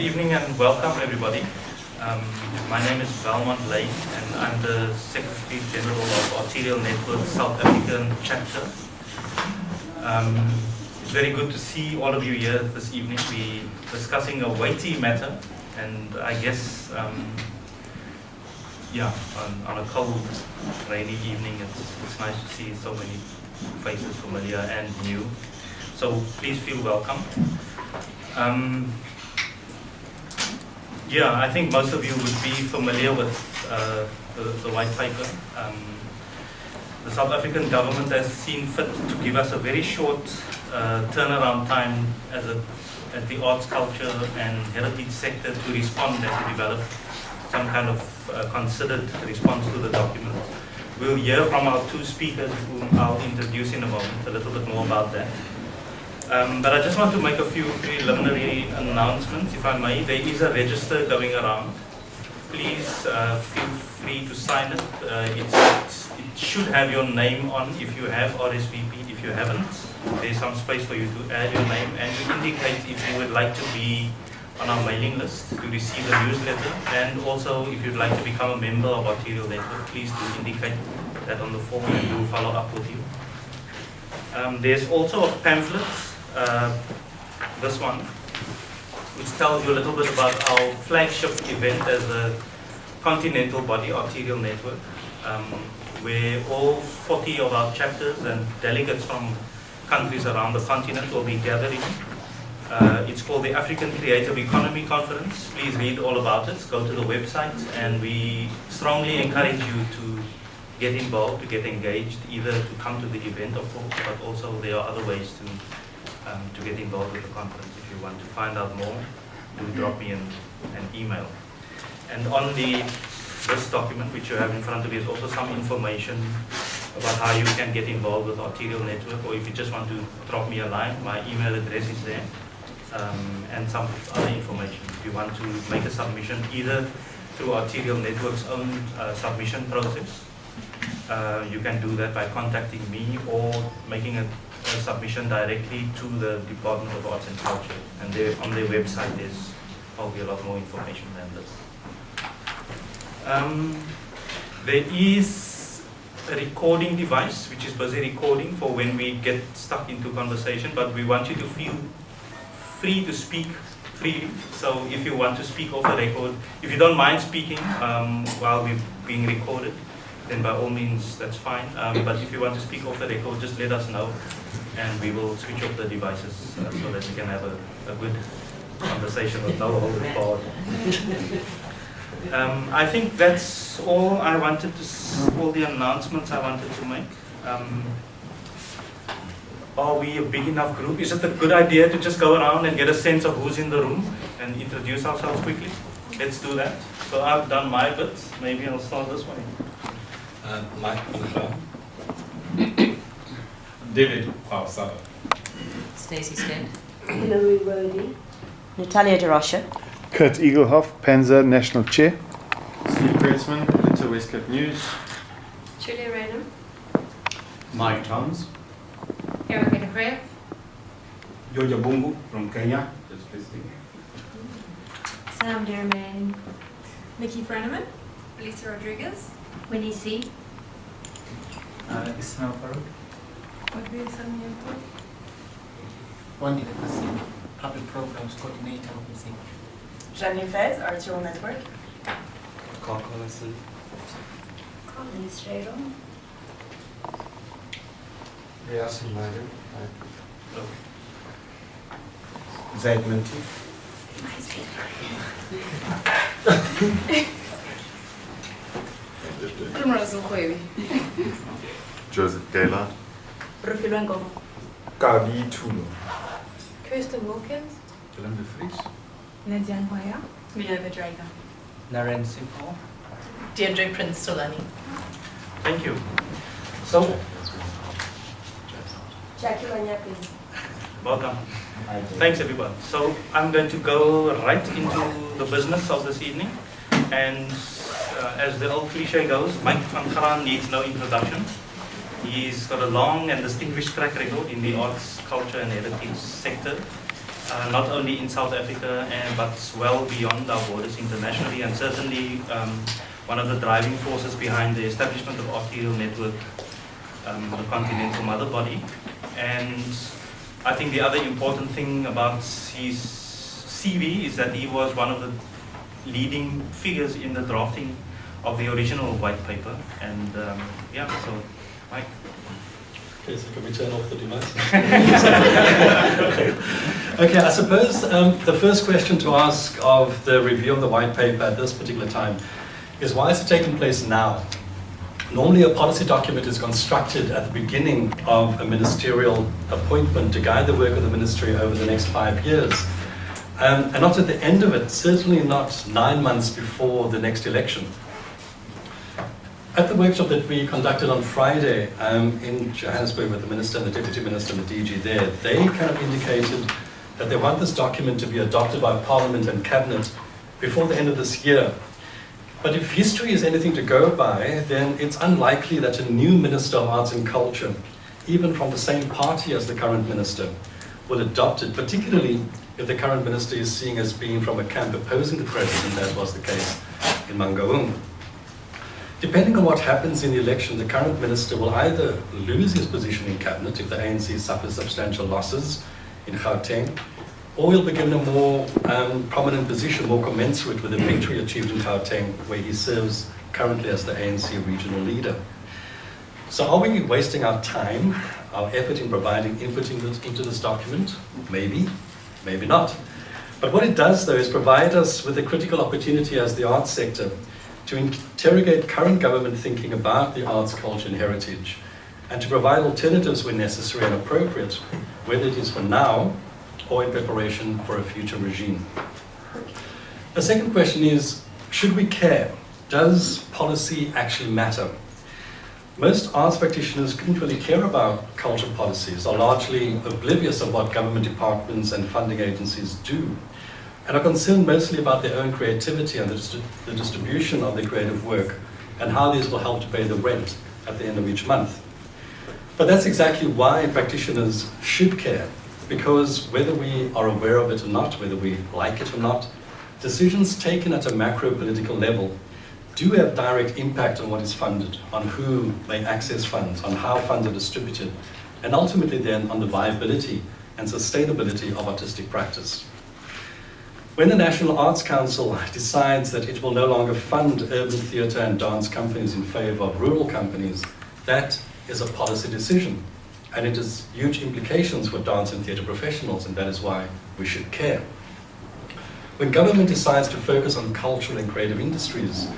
Good evening and welcome everybody. My name is Valmont Layne and I'm the Secretary General of Arterial Network South African chapter. It's very good to see all of you here this evening. We're discussing a weighty matter, and I guess, on a cold, rainy evening, it's nice to see so many faces familiar and new. So please feel welcome. I think most of you would be familiar with the white paper. The South African government has seen fit to give us a very short turnaround time at the arts, culture and heritage sector to respond and to develop some kind of considered response to the document. We'll hear from our two speakers, whom I'll introduce in a moment, a little bit more about that. But I just want to make a few preliminary announcements, if I may. There is a register going around. Please feel free to sign it. It should have your name on if you have RSVP. If you haven't, there's some space for you to add your name and to indicate if you would like to be on our mailing list to receive the newsletter. And also, if you'd like to become a member of Arterial Network, please do indicate that on the form and we'll follow up with you. There's also a pamphlet, this one, which tells you a little bit about our flagship event as a continental body, Arterial Network, where all 40 of our chapters and delegates from countries around the continent will be gathering. It's called the African Creative Economy Conference. Please read all about it. Go to the website, and we strongly encourage you to get involved, to get engaged, either to come to the event, of course, but also there are other ways to get involved with the conference. If you want to find out more, do drop me an email. And on this document which you have in front of you is also some information about how you can get involved with Arterial Network, or if you just want to drop me a line, my email address is there, and some other information. If you want to make a submission either through Arterial Network's own submission process, you can do that by contacting me or making a submission directly to the Department of Arts and Culture. And on their website there's probably a lot more information than this. There is a recording device which is busy recording for when we get stuck into conversation, but we want you to feel free to speak freely. So if you want to speak off the record, if you don't mind speaking while we're being recorded, then by all means that's fine. But if you want to speak off the record, just let us know and we will switch off the devices so that we can have a good conversation with no holds barred. I think that's all I wanted to, all the announcements I wanted to make. Are we a big enough group? Is it a good idea to just go around and get a sense of who's in the room and introduce ourselves quickly? Let's do that. So I've done my bit. Maybe I'll start this way. Mike David Pausada. Stacey Stead. Hillary Rody. Natalia DeRosha. Kurt Egelhoff, Panzer National Chair. Steve Kurtzman, Editor West Cape News. Julia Rayner. Mike Thomas. Erica de Cree. Georgia Bungu from Kenya, just visiting. Sam Derman. Nikki Freneman. Lisa Rodriguez. Winnie C. Ismail Farouk. Wendy Kassim, Public Programs Coordinator of the city. Janie Fez, Arterial Network. Carl Collison. Colin Strado. Riasin Madam. Zaid Minty. Primrose Mkhwebi. Joseph Gaylord. Rufilo Ngoma. Gabi Tulo. Kirsten Wilkins. Willem de Vries. Nadia Nkwaya. Minerva Drager. Naren Simple. Diedre Prins Solani. Thank you. So, Jackie Wanyapi. welcome. Thanks everyone. So I'm going to go right into the business of this evening. And as the old cliche goes, Mike van Graan needs no introduction. He's got a long and distinguished track record in the arts, culture and heritage sector. not only in South Africa, but well beyond our borders internationally, and certainly one of the driving forces behind the establishment of Arterial Network, the continental mother body. And I think the other important thing about his CV is that he was one of the leading figures in the drafting of the original white paper. And yeah, so Mike. Okay, so can we turn off the device? Okay, I suppose the first question to ask of the review of the white paper at this particular time is, why is it taking place now? Normally a policy document is constructed at the beginning of a ministerial appointment to guide the work of the ministry over the next 5 years. And not at the end of it, certainly not 9 months before the next election. At the workshop that we conducted on Friday in Johannesburg with the Minister and the Deputy Minister and the DG there, they kind of indicated that they want this document to be adopted by Parliament and Cabinet before the end of this year. But if history is anything to go by, then it's unlikely that a new Minister of Arts and Culture, even from the same party as the current Minister, will adopt it, particularly if the current Minister is seen as being from a camp opposing the President, as was the case in Mangaung. Depending on what happens in the election, the current Minister will either lose his position in Cabinet if the ANC suffers substantial losses in Gauteng, or he'll be given a more prominent position, more commensurate with the victory achieved in Gauteng, where he serves currently as the ANC regional leader. So are we wasting our time, our effort in providing input into this document? Maybe, maybe not. But what it does, though, is provide us with a critical opportunity as the arts sector to interrogate current government thinking about the arts, culture and heritage, and to provide alternatives when necessary and appropriate, whether it is for now or in preparation for a future regime. The second question is, should we care? Does policy actually matter? Most arts practitioners couldn't really care about culture policies, are largely oblivious of what government departments and funding agencies do, and are concerned mostly about their own creativity and the distribution of their creative work, and how these will help to pay the rent at the end of each month. But that's exactly why practitioners should care, because whether we are aware of it or not, whether we like it or not, decisions taken at a macro political level do have direct impact on what is funded, on who may access funds, on how funds are distributed, and ultimately then on the viability and sustainability of artistic practice. When the National Arts Council decides that it will no longer fund urban theatre and dance companies in favour of rural companies, that is a policy decision. And it has huge implications for dance and theatre professionals, and that is why we should care. When government decides to focus on cultural and creative industries,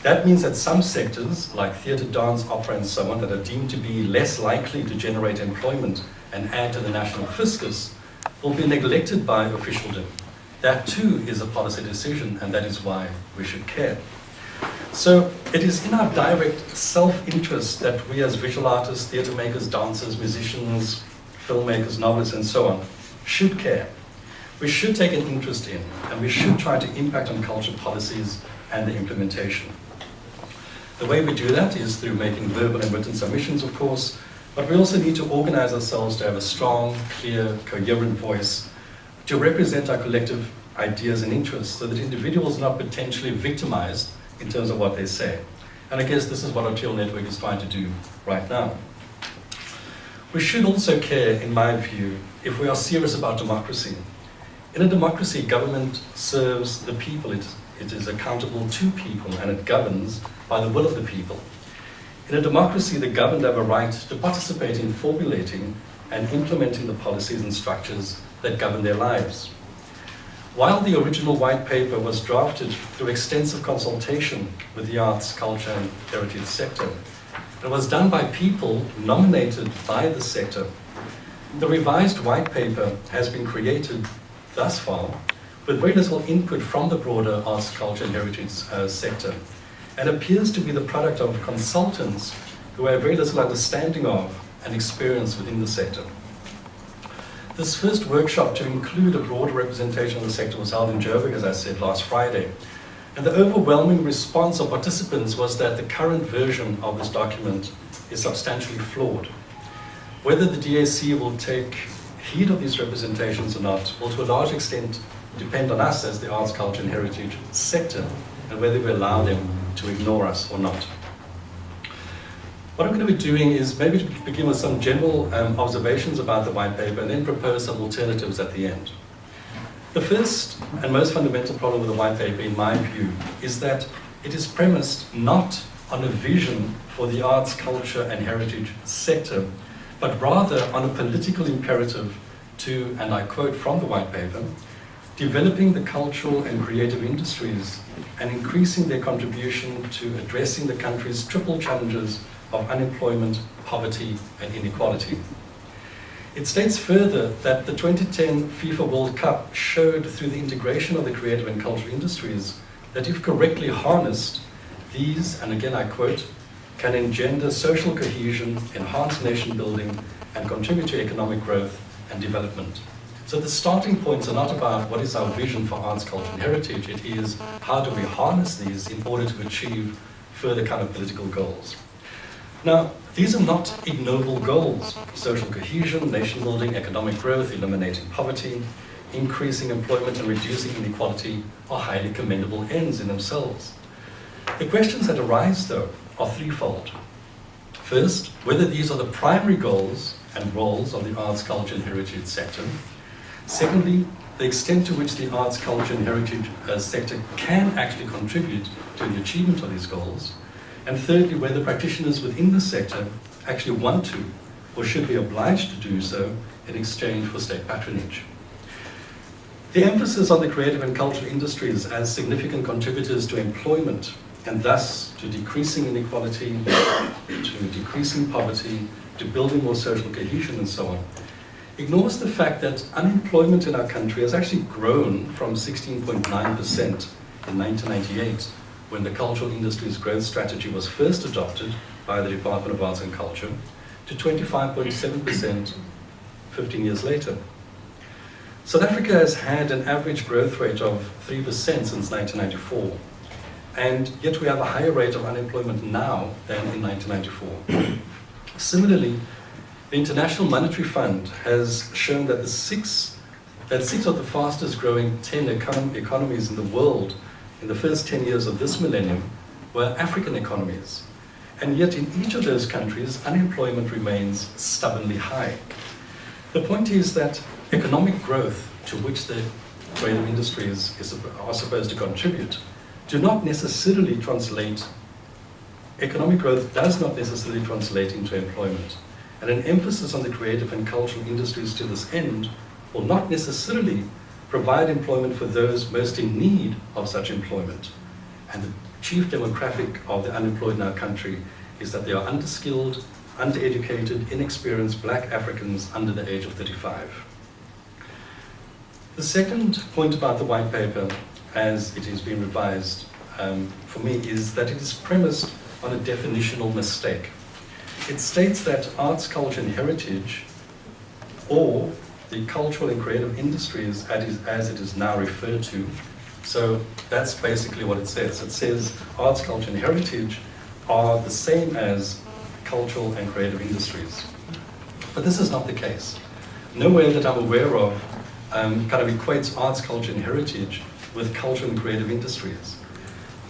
that means that some sectors, like theatre, dance, opera and so on, that are deemed to be less likely to generate employment and add to the national fiscus, will be neglected by officialdom. That too is a policy decision, and that is why we should care. So it is in our direct self-interest that we as visual artists, theatre makers, dancers, musicians, filmmakers, novelists and so on should care. We should take an interest in, and we should try to impact on culture policies and the implementation. The way we do that is through making verbal and written submissions, of course, but we also need to organize ourselves to have a strong, clear, coherent voice to represent our collective ideas and interests so that individuals are not potentially victimized in terms of what they say. And I guess this is what Arterial Network is trying to do right now. We should also care, in my view, if we are serious about democracy. In a democracy, government serves the people. It is accountable to people, and it governs by the will of the people. In a democracy, the governed have a right to participate in formulating and implementing the policies and structures that govern their lives. While the original white paper was drafted through extensive consultation with the arts, culture and heritage sector, it was done by people nominated by the sector. The revised white paper has been created thus far with very little input from the broader arts, culture and heritage sector, and appears to be the product of consultants who have very little understanding of and experience within the sector. This first workshop to include a broader representation of the sector was held in Joburg, as I said, last Friday. And the overwhelming response of participants was that the current version of this document is substantially flawed. Whether the DAC will take heed of these representations or not will to a large extent depend on us as the arts, culture and heritage sector and whether we allow them to ignore us or not. What I'm going to be doing is maybe to begin with some general observations about the white paper and then propose some alternatives at the end. The first and most fundamental problem with the white paper, in my view, is that it is premised not on a vision for the arts, culture and heritage sector, but rather on a political imperative to, and I quote from the white paper, developing the cultural and creative industries and increasing their contribution to addressing the country's triple challenges of unemployment, poverty and inequality. It states further that the 2010 FIFA World Cup showed through the integration of the creative and cultural industries that if correctly harnessed, these, and again I quote, can engender social cohesion, enhance nation building, and contribute to economic growth and development. So the starting points are not about what is our vision for arts, culture, and heritage. It is how do we harness these in order to achieve further kind of political goals. Now, these are not ignoble goals. Social cohesion, nation building, economic growth, eliminating poverty, increasing employment and reducing inequality are highly commendable ends in themselves. The questions that arise, though, are threefold. First, whether these are the primary goals and roles of the arts, culture and heritage sector. Secondly, the extent to which the arts, culture and heritage sector can actually contribute to the achievement of these goals. And thirdly, whether practitioners within the sector actually want to or should be obliged to do so in exchange for state patronage. The emphasis on the creative and cultural industries as significant contributors to employment and thus to decreasing inequality, to decreasing poverty, to building more social cohesion and so on, ignores the fact that unemployment in our country has actually grown from 16.9% in 1998, when the cultural industries growth strategy was first adopted by the Department of Arts and Culture, to 25.7% 15 years later. South Africa has had an average growth rate of 3% since 1994, and yet we have a higher rate of unemployment now than in 1994. Similarly, the International Monetary Fund has shown that six of the fastest growing 10 economies in the world in the first 10 years of this millennium were African economies. And yet in each of those countries, unemployment remains stubbornly high. The point is that economic growth to which the creative industries are supposed to contribute economic growth does not necessarily translate into employment. And an emphasis on the creative and cultural industries to this end will not necessarily provide employment for those most in need of such employment. And the chief demographic of the unemployed in our country is that they are underskilled, undereducated, inexperienced Black Africans under the age of 35. The second point about the white paper, as it has been revised for me, is that it is premised on a definitional mistake. It states that arts, culture and heritage, or the cultural and creative industries as it is now referred to, so that's basically what it says. It says arts, culture and heritage are the same as cultural and creative industries. But this is not the case. Nowhere that I'm aware of kind of equates arts, culture and heritage with cultural and creative industries.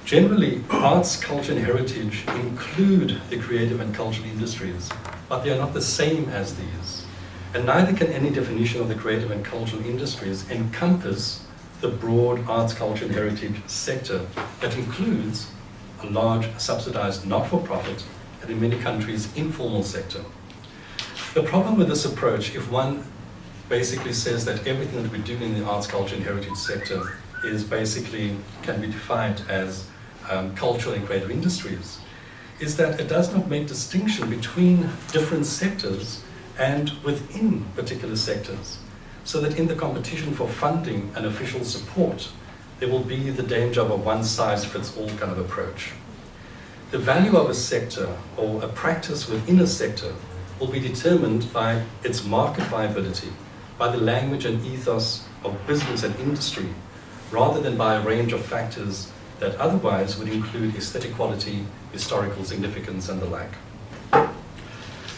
Generally, arts, culture and heritage include the creative and cultural industries, but they are not the same as these. And neither can any definition of the creative and cultural industries encompass the broad arts, culture and heritage sector that includes a large subsidized not-for-profit and in many countries informal sector. The problem with this approach, if one basically says that everything that we do in the arts, culture and heritage sector is basically can be defined as cultural and creative industries, is that it does not make distinction between different sectors and within particular sectors, so that in the competition for funding and official support, there will be the danger of a one-size-fits-all kind of approach. The value of a sector or a practice within a sector will be determined by its market viability, by the language and ethos of business and industry, rather than by a range of factors that otherwise would include aesthetic quality, historical significance, and the like.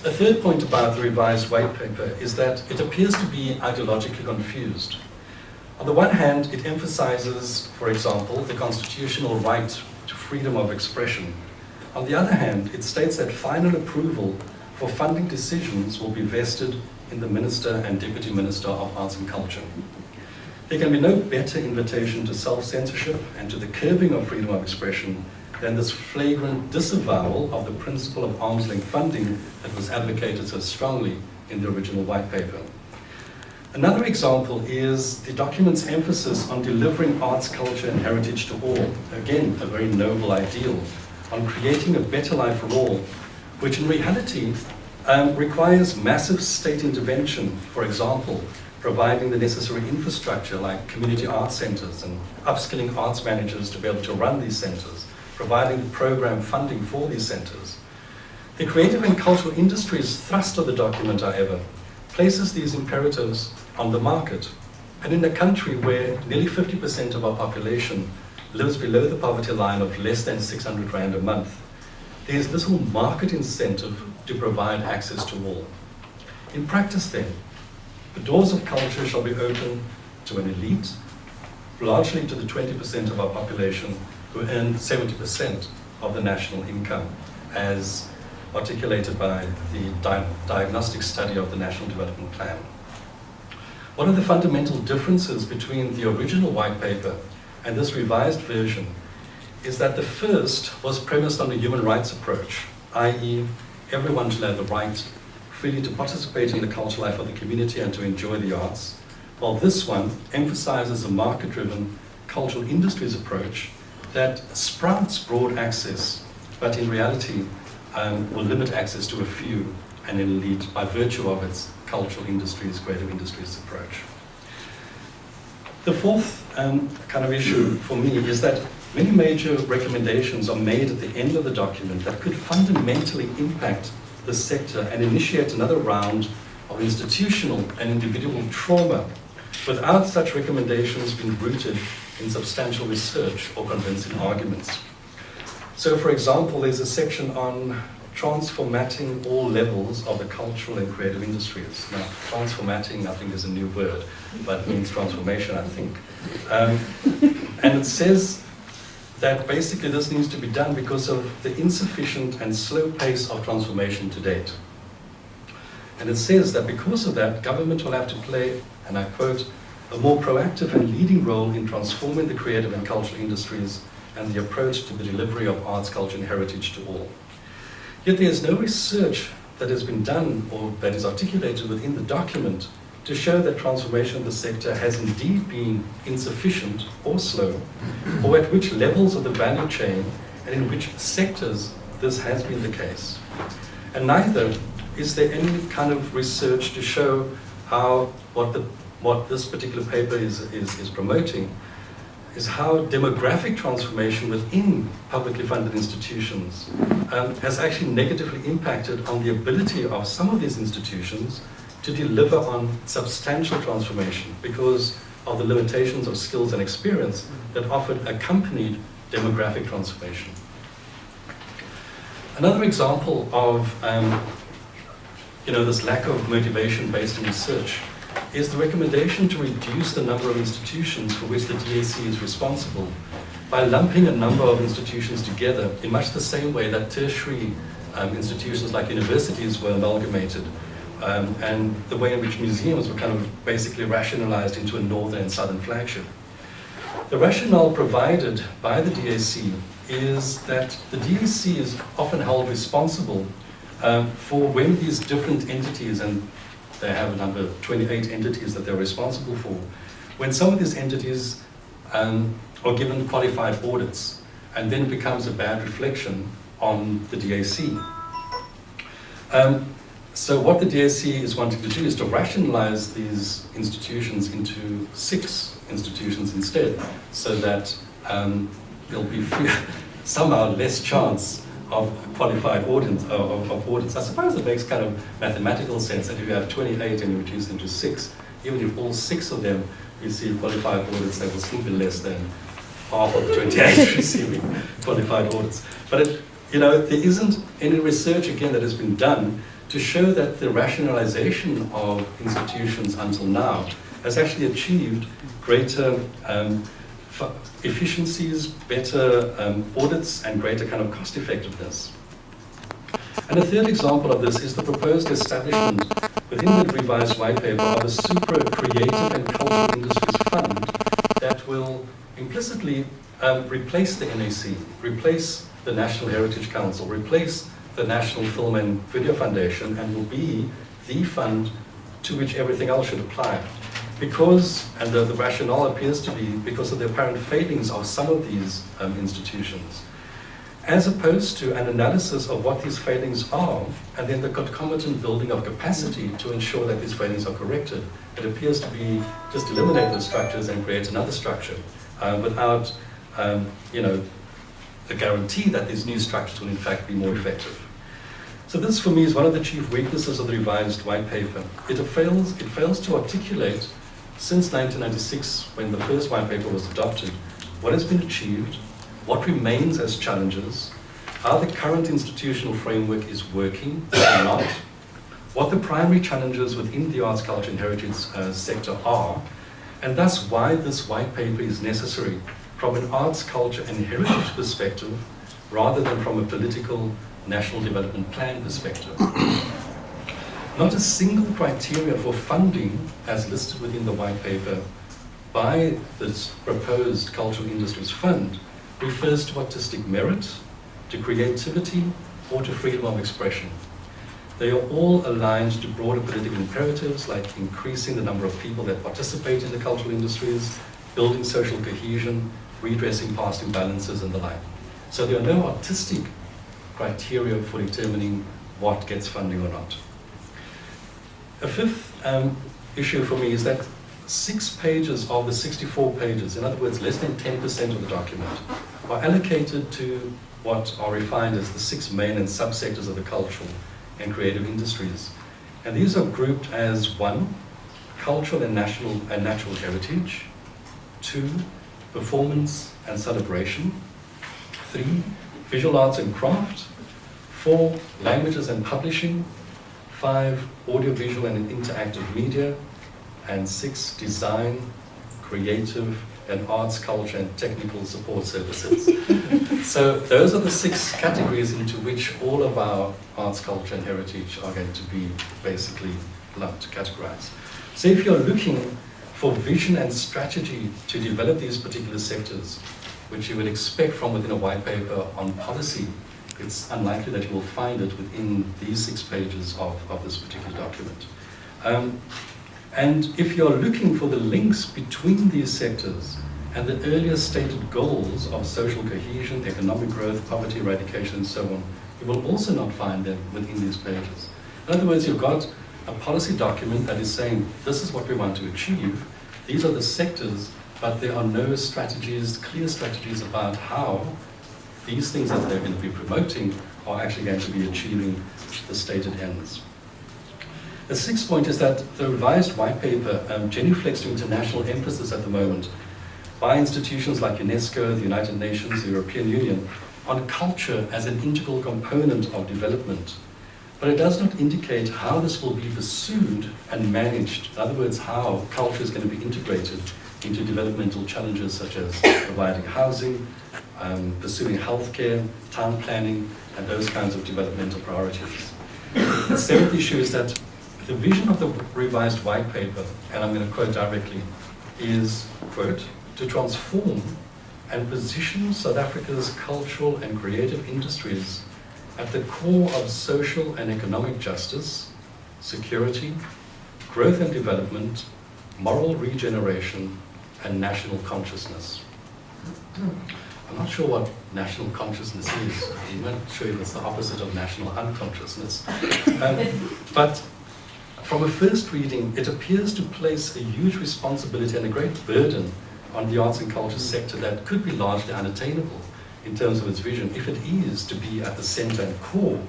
A third point about the revised white paper is that it appears to be ideologically confused. On the one hand, it emphasizes, for example, the constitutional right to freedom of expression. On the other hand, it states that final approval for funding decisions will be vested in the Minister and Deputy Minister of Arts and Culture. There can be no better invitation to self-censorship and to the curbing of freedom of expression than this flagrant disavowal of the principle of arm's-length funding that was advocated so strongly in the original white paper. Another example is the document's emphasis on delivering arts, culture, and heritage to all. Again, a very noble ideal, on creating a better life for all, which in reality requires massive state intervention. For example, providing the necessary infrastructure like community arts centers and upskilling arts managers to be able to run these centers, providing the program funding for these centers. The creative and cultural industries thrust of the document, however, places these imperatives on the market. And in a country where nearly 50% of our population lives below the poverty line of less than 600 Rand a month, there is little market incentive to provide access to all. In practice then, the doors of culture shall be open to an elite, largely to the 20% of our population who earn 70% of the national income, as articulated by the diagnostic study of the National Development Plan. One of the fundamental differences between the original white paper and this revised version is that the first was premised on a human rights approach, i.e. everyone shall have the right freely to participate in the cultural life of the community and to enjoy the arts, while this one emphasizes a market-driven cultural industries approach that sprouts broad access, but in reality will limit access to a few and an elite by virtue of its cultural industries, creative industries approach. The fourth kind of issue for me is that many major recommendations are made at the end of the document that could fundamentally impact the sector and initiate another round of institutional and individual trauma without such recommendations being rooted in substantial research or convincing arguments. So, for example, there's a section on transformating all levels of the cultural and creative industries. Now, transformating, I think, is a new word, but it means transformation, I think. And it says that basically this needs to be done because of the insufficient and slow pace of transformation to date. And it says that because of that, government will have to play, and I quote, a more proactive and leading role in transforming the creative and cultural industries and the approach to the delivery of arts, culture, and heritage to all. Yet there is no research that has been done or that is articulated within the document to show that transformation of the sector has indeed been insufficient or slow, or at which levels of the value chain and in which sectors this has been the case. And neither is there any kind of research to show how what this particular paper is promoting is how demographic transformation within publicly funded institutions has actually negatively impacted on the ability of some of these institutions to deliver on substantial transformation because of the limitations of skills and experience that often accompanied demographic transformation. Another example of this lack of motivation based in research is the recommendation to reduce the number of institutions for which the DAC is responsible by lumping a number of institutions together in much the same way that tertiary institutions like universities were amalgamated, and the way in which museums were kind of basically rationalized into a northern and southern flagship. The rationale provided by the DAC is that the DAC is often held responsible for when these different entities, and they have a number of 28 entities that they're responsible for, when some of these entities are given qualified audits, and then it becomes a bad reflection on the DAC. So what the DAC is wanting to do is to rationalize these institutions into 6 institutions instead, so that there'll be somehow less chance of qualified audits, of audits. I suppose it makes kind of mathematical sense that if you have 28 and you reduce them to 6, even if all 6 of them receive qualified audits, they will still be less than half of the 28 receiving qualified audits. But there isn't any research, again, that has been done to show that the rationalization of institutions until now has actually achieved greater efficiencies, better audits, and greater kind of cost effectiveness. And a third example of this is the proposed establishment within the revised white paper of a super creative and cultural industries fund that will implicitly replace the NAC, replace the National Heritage Council, replace the National Film and Video Foundation, and will be the fund to which everything else should apply. Because, and the rationale appears to be because of the apparent failings of some of these institutions, as opposed to an analysis of what these failings are, and then the concomitant building of capacity to ensure that these failings are corrected. It appears to be just eliminate those structures and create another structure without, a guarantee that these new structures will in fact be more effective. So this, for me, is one of the chief weaknesses of the revised white paper. It fails to articulate, since 1996, when the first white paper was adopted, what has been achieved, what remains as challenges, how the current institutional framework is working or not, what the primary challenges within the arts, culture, and heritage sector are, and thus why this white paper is necessary from an arts, culture, and heritage perspective, rather than from a political national development plan perspective. Not a single criteria for funding, as listed within the white paper by this proposed cultural industries fund, refers to artistic merit, to creativity, or to freedom of expression. They are all aligned to broader political imperatives like increasing the number of people that participate in the cultural industries, building social cohesion, redressing past imbalances, and the like. So there are no artistic criteria for determining what gets funding or not. A fifth issue for me is that 6 pages of the 64 pages, in other words, less than 10% of the document, are allocated to what are refined as the 6 main and subsectors of the cultural and creative industries. And these are grouped as 1, cultural and natural heritage, 2, performance and celebration, 3, visual arts and craft, 4, languages and publishing, 5, audiovisual and interactive media, and 6, design, creative, and arts, culture, and technical support services. So those are the 6 categories into which all of our arts, culture, and heritage are going to be basically lumped, categorized. So if you're looking for vision and strategy to develop these particular sectors, which you would expect from within a white paper on policy, it's unlikely that you will find it within these 6 pages of this particular document. And if you're looking for the links between these sectors and the earlier stated goals of social cohesion, economic growth, poverty eradication, and so on, you will also not find them within these pages. In other words, you've got a policy document that is saying, this is what we want to achieve, these are the sectors, but there are no strategies, clear strategies about how these things that they're going to be promoting are actually going to be achieving the stated ends. The 6th point is that the revised white paper genuflects to international emphasis at the moment by institutions like UNESCO, the United Nations, the European Union, on culture as an integral component of development. But it does not indicate how this will be pursued and managed. In other words, how culture is going to be integrated into developmental challenges such as providing housing, pursuing healthcare, town planning, and those kinds of developmental priorities. The 7th issue is that the vision of the revised white paper, and I'm going to quote directly, is, quote, to transform and position South Africa's cultural and creative industries at the core of social and economic justice, security, growth and development, moral regeneration, and national consciousness. I'm not sure what national consciousness is. I'm not sure if it's the opposite of national unconsciousness. But from a first reading, it appears to place a huge responsibility and a great burden on the arts and culture sector that could be largely unattainable in terms of its vision, if it is to be at the center and core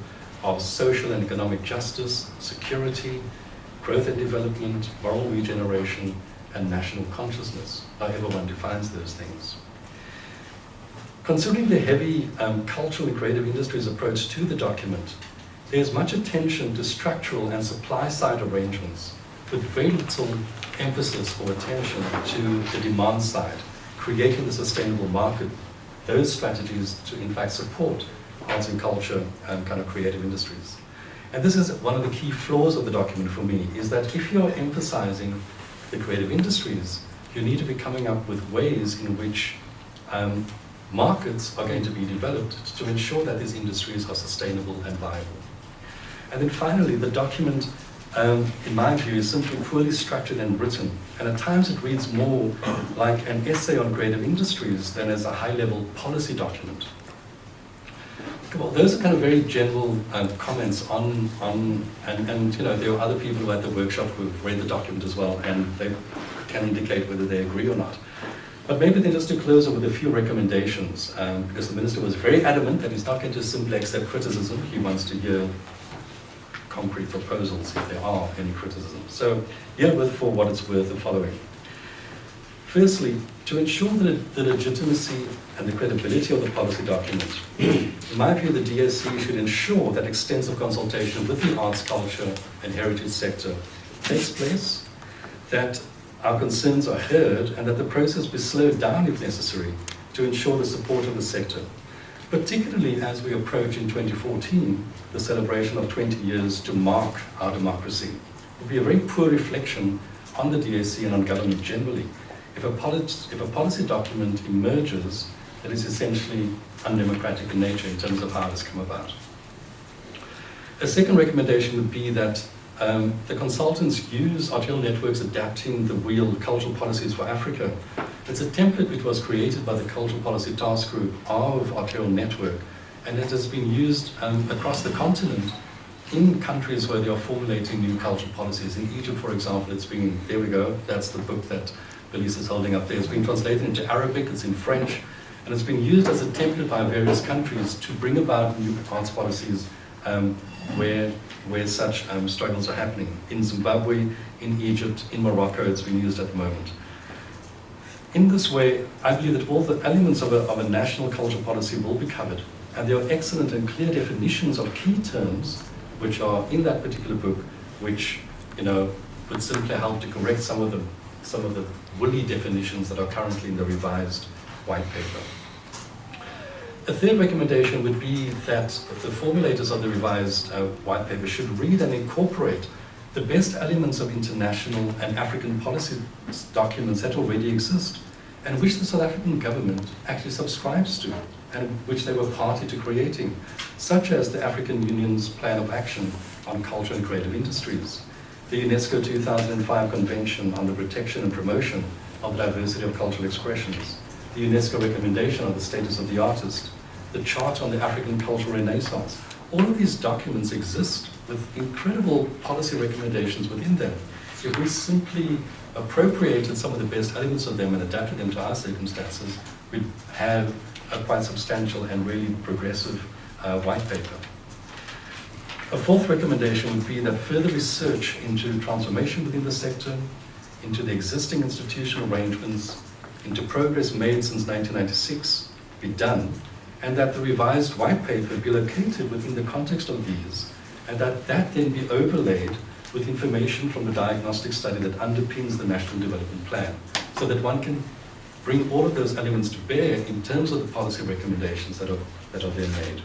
of social and economic justice, security, growth and development, moral regeneration, and national consciousness, however one defines those things. Considering the heavy cultural and creative industries approach to the document, there's much attention to structural and supply side arrangements with very little emphasis or attention to the demand side, creating the sustainable market, those strategies to in fact support arts and culture and kind of creative industries. And this is one of the key flaws of the document for me, is that if you're emphasizing the creative industries, you need to be coming up with ways in which markets are going to be developed to ensure that these industries are sustainable and viable. And then finally, the document, in my view, is simply poorly structured and written, and at times it reads more like an essay on creative industries than as a high-level policy document. Well, those are kind of very general comments on and you know, there are other people who are at the workshop who've read the document as well, and they can indicate whether they agree or not. But maybe then just to close with a few recommendations, because the Minister was very adamant that he's not going to simply accept criticism, he wants to hear concrete proposals if there are any criticisms. So herewith, for what it's worth, the following. Firstly, to ensure the legitimacy and the credibility of the policy document, in my view, the DSC should ensure that extensive consultation with the arts, culture and heritage sector takes place, that our concerns are heard, and that the process be slowed down if necessary to ensure the support of the sector, particularly as we approach in 2014 the celebration of 20 years to mark our democracy. It will be a very poor reflection on the DSC and on government generally if a policy document emerges that is essentially undemocratic in nature in terms of how it has come about. A second recommendation would be that the consultants use Arterial Network's Adapting the Wheel Cultural Policies for Africa. It's a template which was created by the Cultural Policy Task Group of Arterial Network, and it has been used across the continent in countries where they are formulating new cultural policies. In Egypt, for example, it's been, there we go, that's the book that Belize is holding up there. It's been translated into Arabic, it's in French, and it's been used as a template by various countries to bring about new arts policies where such struggles are happening. In Zimbabwe, in Egypt, in Morocco, it's been used at the moment. In this way, I believe that all the elements of a national cultural policy will be covered, and there are excellent and clear definitions of key terms which are in that particular book, which, you know, would simply help to correct some of the woolly definitions that are currently in the revised white paper. A third recommendation would be that the formulators of the revised white paper should read and incorporate the best elements of international and African policy documents that already exist and which the South African government actually subscribes to and which they were party to creating, such as the African Union's Plan of Action on Culture and Creative Industries, the UNESCO 2005 Convention on the Protection and Promotion of the Diversity of Cultural Expressions, the UNESCO recommendation on the status of the artist, the Charter on the African Cultural Renaissance. All of these documents exist with incredible policy recommendations within them. If we simply appropriated some of the best elements of them and adapted them to our circumstances, we'd have a quite substantial and really progressive white paper. A fourth recommendation would be that further research into transformation within the sector, into the existing institutional arrangements, into progress made since 1996 be done, and that the revised white paper be located within the context of these, and that then be overlaid with information from the diagnostic study that underpins the National Development Plan, so that one can bring all of those elements to bear in terms of the policy recommendations that are then made.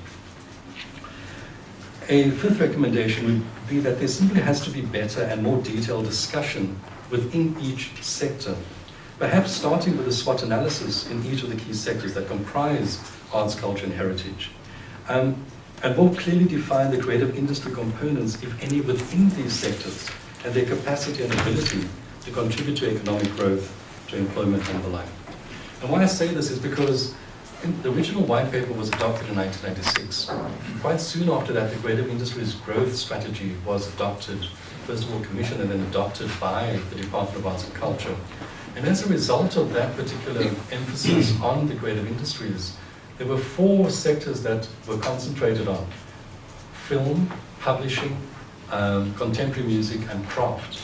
A fifth recommendation would be that there simply has to be better and more detailed discussion within each sector, perhaps starting with a SWOT analysis in each of the key sectors that comprise arts, culture and heritage, and more clearly define the creative industry components, if any, within these sectors and their capacity and ability to contribute to economic growth, to employment and the like. And why I say this is because the original white paper was adopted in 1996. Quite soon after that, the creative industries growth strategy was adopted, first of all commissioned and then adopted by the Department of Arts and Culture. And as a result of that particular emphasis on the creative industries, there were 4 sectors that were concentrated on: film, publishing, contemporary music, and craft.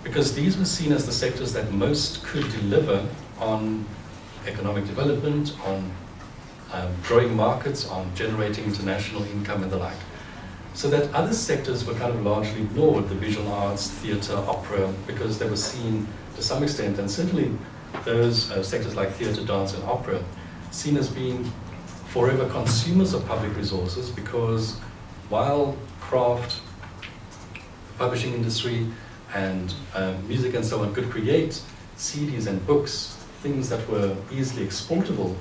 Because these were seen as the sectors that most could deliver on economic development, on growing markets, on generating international income and the like. so that other sectors were kind of largely ignored, the visual arts, theatre, opera, because they were seen to some extent, and certainly those sectors like theatre, dance and opera, seen as being forever consumers of public resources, because while craft, publishing industry and music and so on could create CDs and books, things that were easily exportable,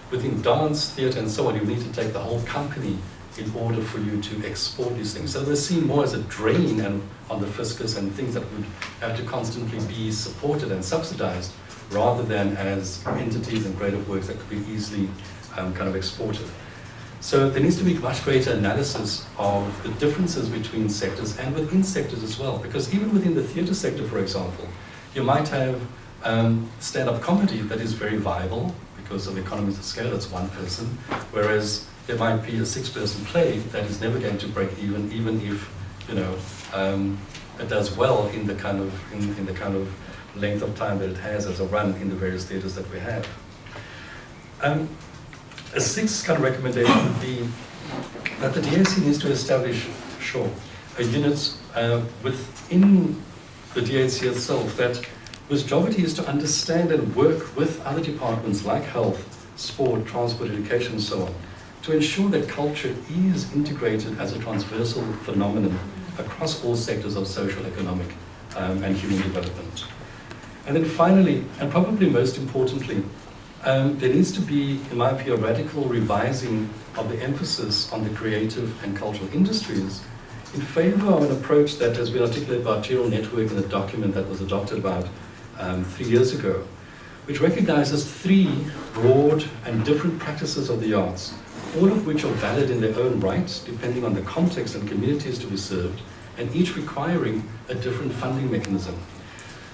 within dance, theatre and so on, you need to take the whole company in order for you to export these things. So they're seen more as a drain and on the fiscus and things that would have to constantly be supported and subsidized, rather than as entities and creative works that could be easily kind of exported. So there needs to be much greater analysis of the differences between sectors and within sectors as well, because even within the theatre sector, for example, you might have stand-up comedy that is very viable because of economies of scale, it's one person, whereas there might be a 6-person play that is never going to break even if, you know, it does well in the kind of length of time that it has as a run in the various theatres that we have. A sixth kind of recommendation would be that the DAC needs to establish, a unit within the DAC itself that whose job it is to understand and work with other departments like health, sport, transport, education, and so on, to ensure that culture is integrated as a transversal phenomenon across all sectors of social, economic, and human development. And then finally, and probably most importantly, there needs to be, in my view, a radical revising of the emphasis on the creative and cultural industries in favor of an approach that has been articulated by Arterial Network in a document that was adopted about 3 years ago, which recognizes 3 broad and different practices of the arts, all of which are valid in their own right, depending on the context and communities to be served, and each requiring a different funding mechanism.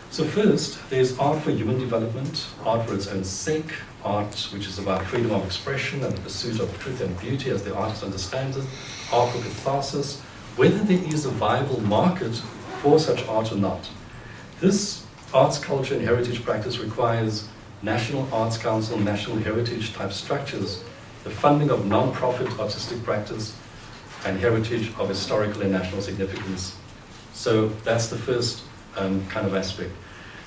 So first, there's art for human development, art for its own sake, art which is about freedom of expression and the pursuit of truth and beauty as the artist understands it, art for catharsis, whether there is a viable market for such art or not. This arts, culture and heritage practice requires National Arts Council, National Heritage type structures, the funding of non-profit artistic practice, and heritage of historical and national significance. So that's the first kind of aspect.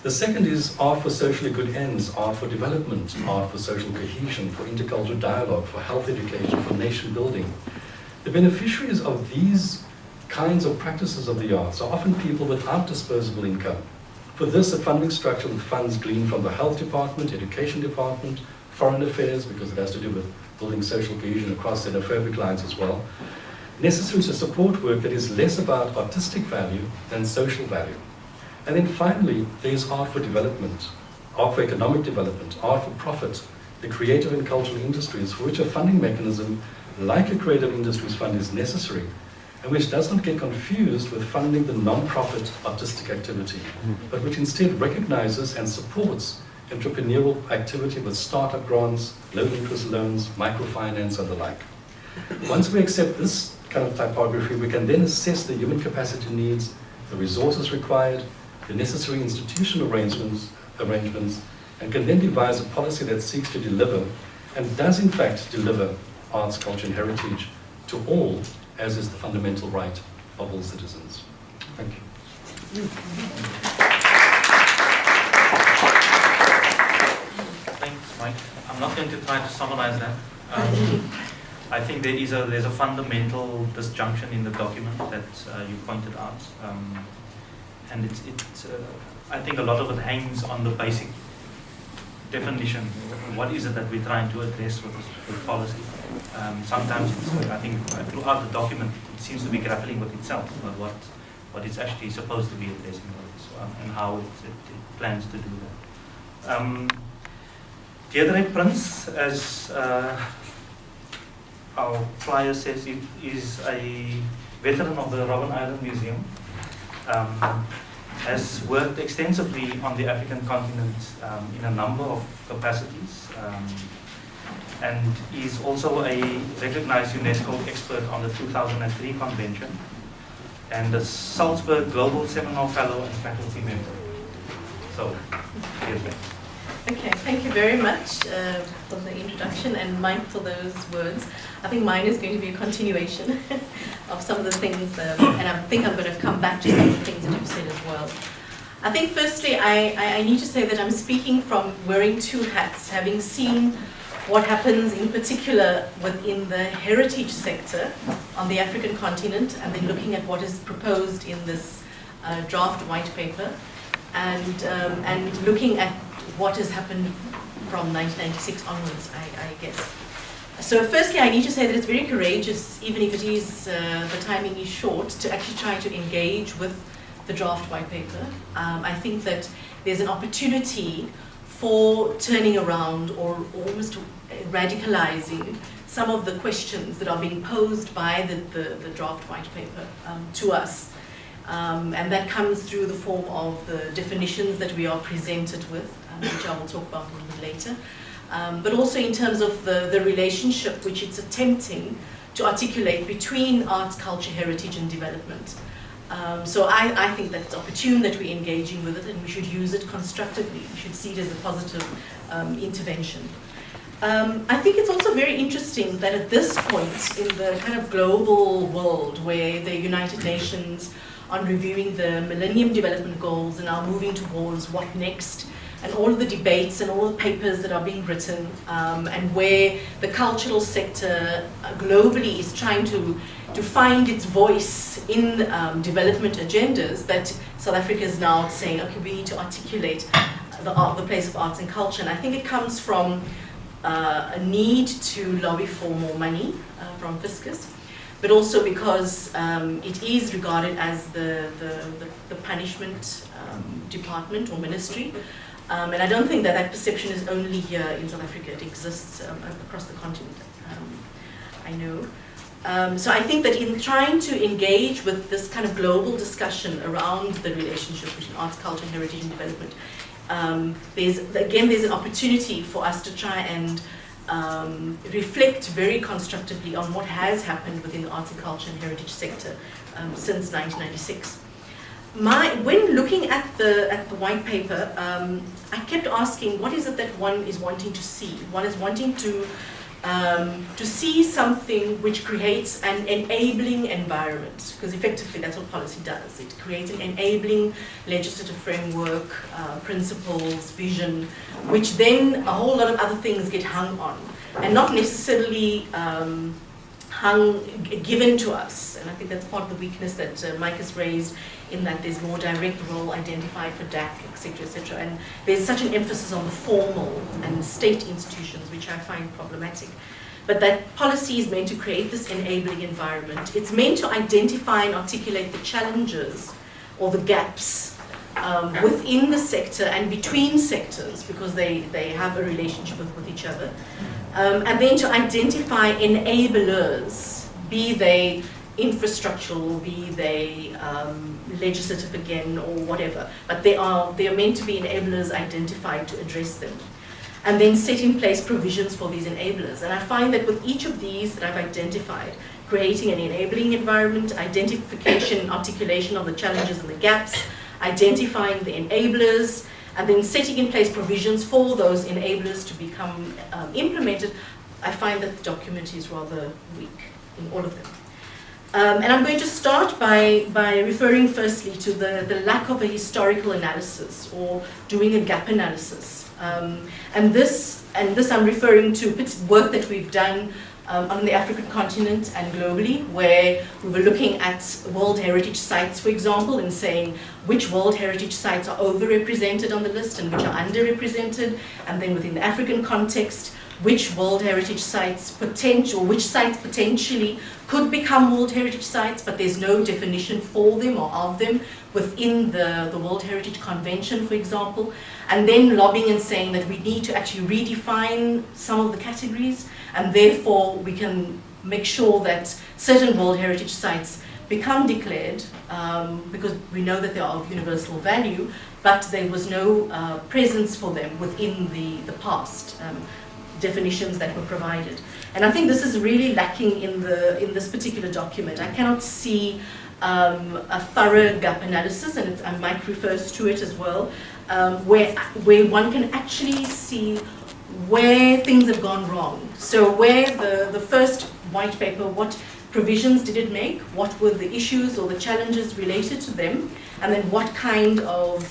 The second is art for socially good ends, art for development, art for social cohesion, for intercultural dialogue, for health education, for nation building. The beneficiaries of these kinds of practices of the arts are often people without disposable income. For this, a funding structure with funds gleaned from the health department, education department, foreign affairs, because it has to do with building social cohesion across xenophobic lines as well, necessary to support work that is less about artistic value than social value. And then finally, there's art for development, art for economic development, art for profit, the creative and cultural industries for which a funding mechanism like a creative industries fund is necessary, and which does not get confused with funding the non-profit artistic activity, but which instead recognizes and supports entrepreneurial activity with startup grants, low-interest loans, microfinance, and the like. Once we accept this kind of typography, we can then assess the human capacity needs, the resources required, the necessary institutional arrangements, and can then devise a policy that seeks to deliver, and does in fact deliver, arts, culture, and heritage to all, as is the fundamental right of all citizens. Thank you. Thanks, Mike. I'm not going to try to summarize that. I think there's a fundamental disjunction in the document that you pointed out, and I think a lot of it hangs on the basic definition. What is it that we're trying to address with policy? Sometimes I think throughout the document it seems to be grappling with itself, but what it's actually supposed to be addressing and how it plans to do that. Diedre Prins, as our flyer says, is a veteran of the Robben Island Museum. Has worked extensively on the African continent in a number of capacities, and is also a recognized UNESCO expert on the 2003 convention, and the Salzburg Global Seminar Fellow and faculty member. So, here's that. Okay, thank you very much for the introduction, and Mike for those words. I think mine is going to be a continuation of some of the things, and I think I'm going to come back to some of the things that you've said as well. I think firstly, I need to say that I'm speaking from wearing two hats, having seen what happens in particular within the heritage sector on the African continent, and then looking at what is proposed in this draft white paper, and looking at what has happened from 1996 onwards, I guess. So firstly, I need to say that it's very courageous, even if it is, the timing is short, to actually try to engage with the draft white paper. I think that there's an opportunity for turning around or almost radicalizing some of the questions that are being posed by the draft white paper to us. And that comes through the form of the definitions that we are presented with, which I will talk about a little bit later. But also in terms of the relationship which it's attempting to articulate between arts, culture, heritage and development. So I think that it's opportune that we're engaging with it, and we should use it constructively. We should see it as a positive intervention. I think it's also very interesting that at this point in the kind of global world where the United Nations are reviewing the Millennium Development Goals and are moving towards what next, and all of the debates and all the papers that are being written, and where the cultural sector globally is trying to find its voice in development agendas, that South Africa is now saying, okay, we need to articulate the place of arts and culture. And I think it comes from a need to lobby for more money from Fiscus, but also because it is regarded as the punishment department or ministry. And I don't think that that perception is only here in South Africa. It exists across the continent, I know. So I think that in trying to engage with this kind of global discussion around the relationship between arts, culture, heritage and development, there's an opportunity for us to try and reflect very constructively on what has happened within the arts and culture and heritage sector since 1996. When looking at the white paper, I kept asking, what is it that one is wanting to see? One is wanting to see something which creates an enabling environment, because effectively that's what policy does. It creates an enabling legislative framework, principles, vision, which then a whole lot of other things get hung on, and not necessarily given to us. And I think that's part of the weakness that Mike has raised, in that there's more direct role identified for DAC, etc., etc. And there's such an emphasis on the formal and state institutions, which I find problematic. But that policy is meant to create this enabling environment. It's meant to identify and articulate the challenges or the gaps within the sector and between sectors, because they have a relationship with each other. And then to identify enablers, be they infrastructural, be they legislative again, or whatever. But they are meant to be enablers identified to address them. And then set in place provisions for these enablers. And I find that with each of these that I've identified, creating an enabling environment, identification, articulation of the challenges and the gaps, identifying the enablers, and then setting in place provisions for those enablers to become implemented, I find that the document is rather weak in all of them. And I'm going to start by referring firstly to the lack of a historical analysis, or doing a gap analysis. And this I'm referring to work that we've done on the African continent and globally, where we were looking at World Heritage Sites, for example, and saying which World Heritage Sites are overrepresented on the list and which are underrepresented, and then within the African context, which World Heritage Sites which sites potentially could become World Heritage Sites, but there's no definition for them or of them within the World Heritage Convention, for example, and then lobbying and saying that we need to actually redefine some of the categories, and therefore we can make sure that certain World Heritage Sites become declared, because we know that they are of universal value, but there was no presence for them within the past definitions that were provided. And I think this is really lacking in this particular document. I cannot see a thorough gap analysis, and Mike refers to it as well, where one can actually see where things have gone wrong. So where the first white paper, what provisions did it make, what were the issues or the challenges related to them, and then what kind of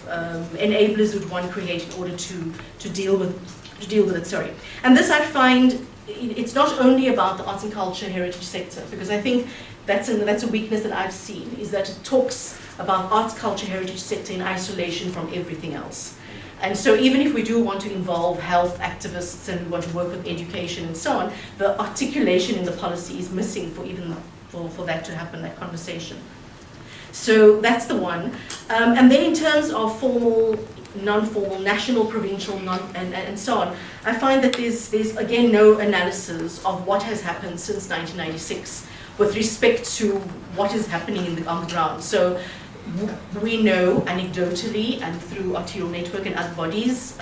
enablers would one create in order to deal with it. Sorry. And this I find it's not only about the arts and culture heritage sector, because I think that's a weakness that I've seen, is that it talks about arts, culture, heritage sector in isolation from everything else. And so even if we do want to involve health activists and we want to work with education and so on, the articulation in the policy is missing for that to happen, that conversation. So that's the one. And then in terms of formal, non-formal, national, provincial, and so on, I find that there's again no analysis of what has happened since 1996 with respect to what is happening on the ground. So we know anecdotally and through Arterial Network and other bodies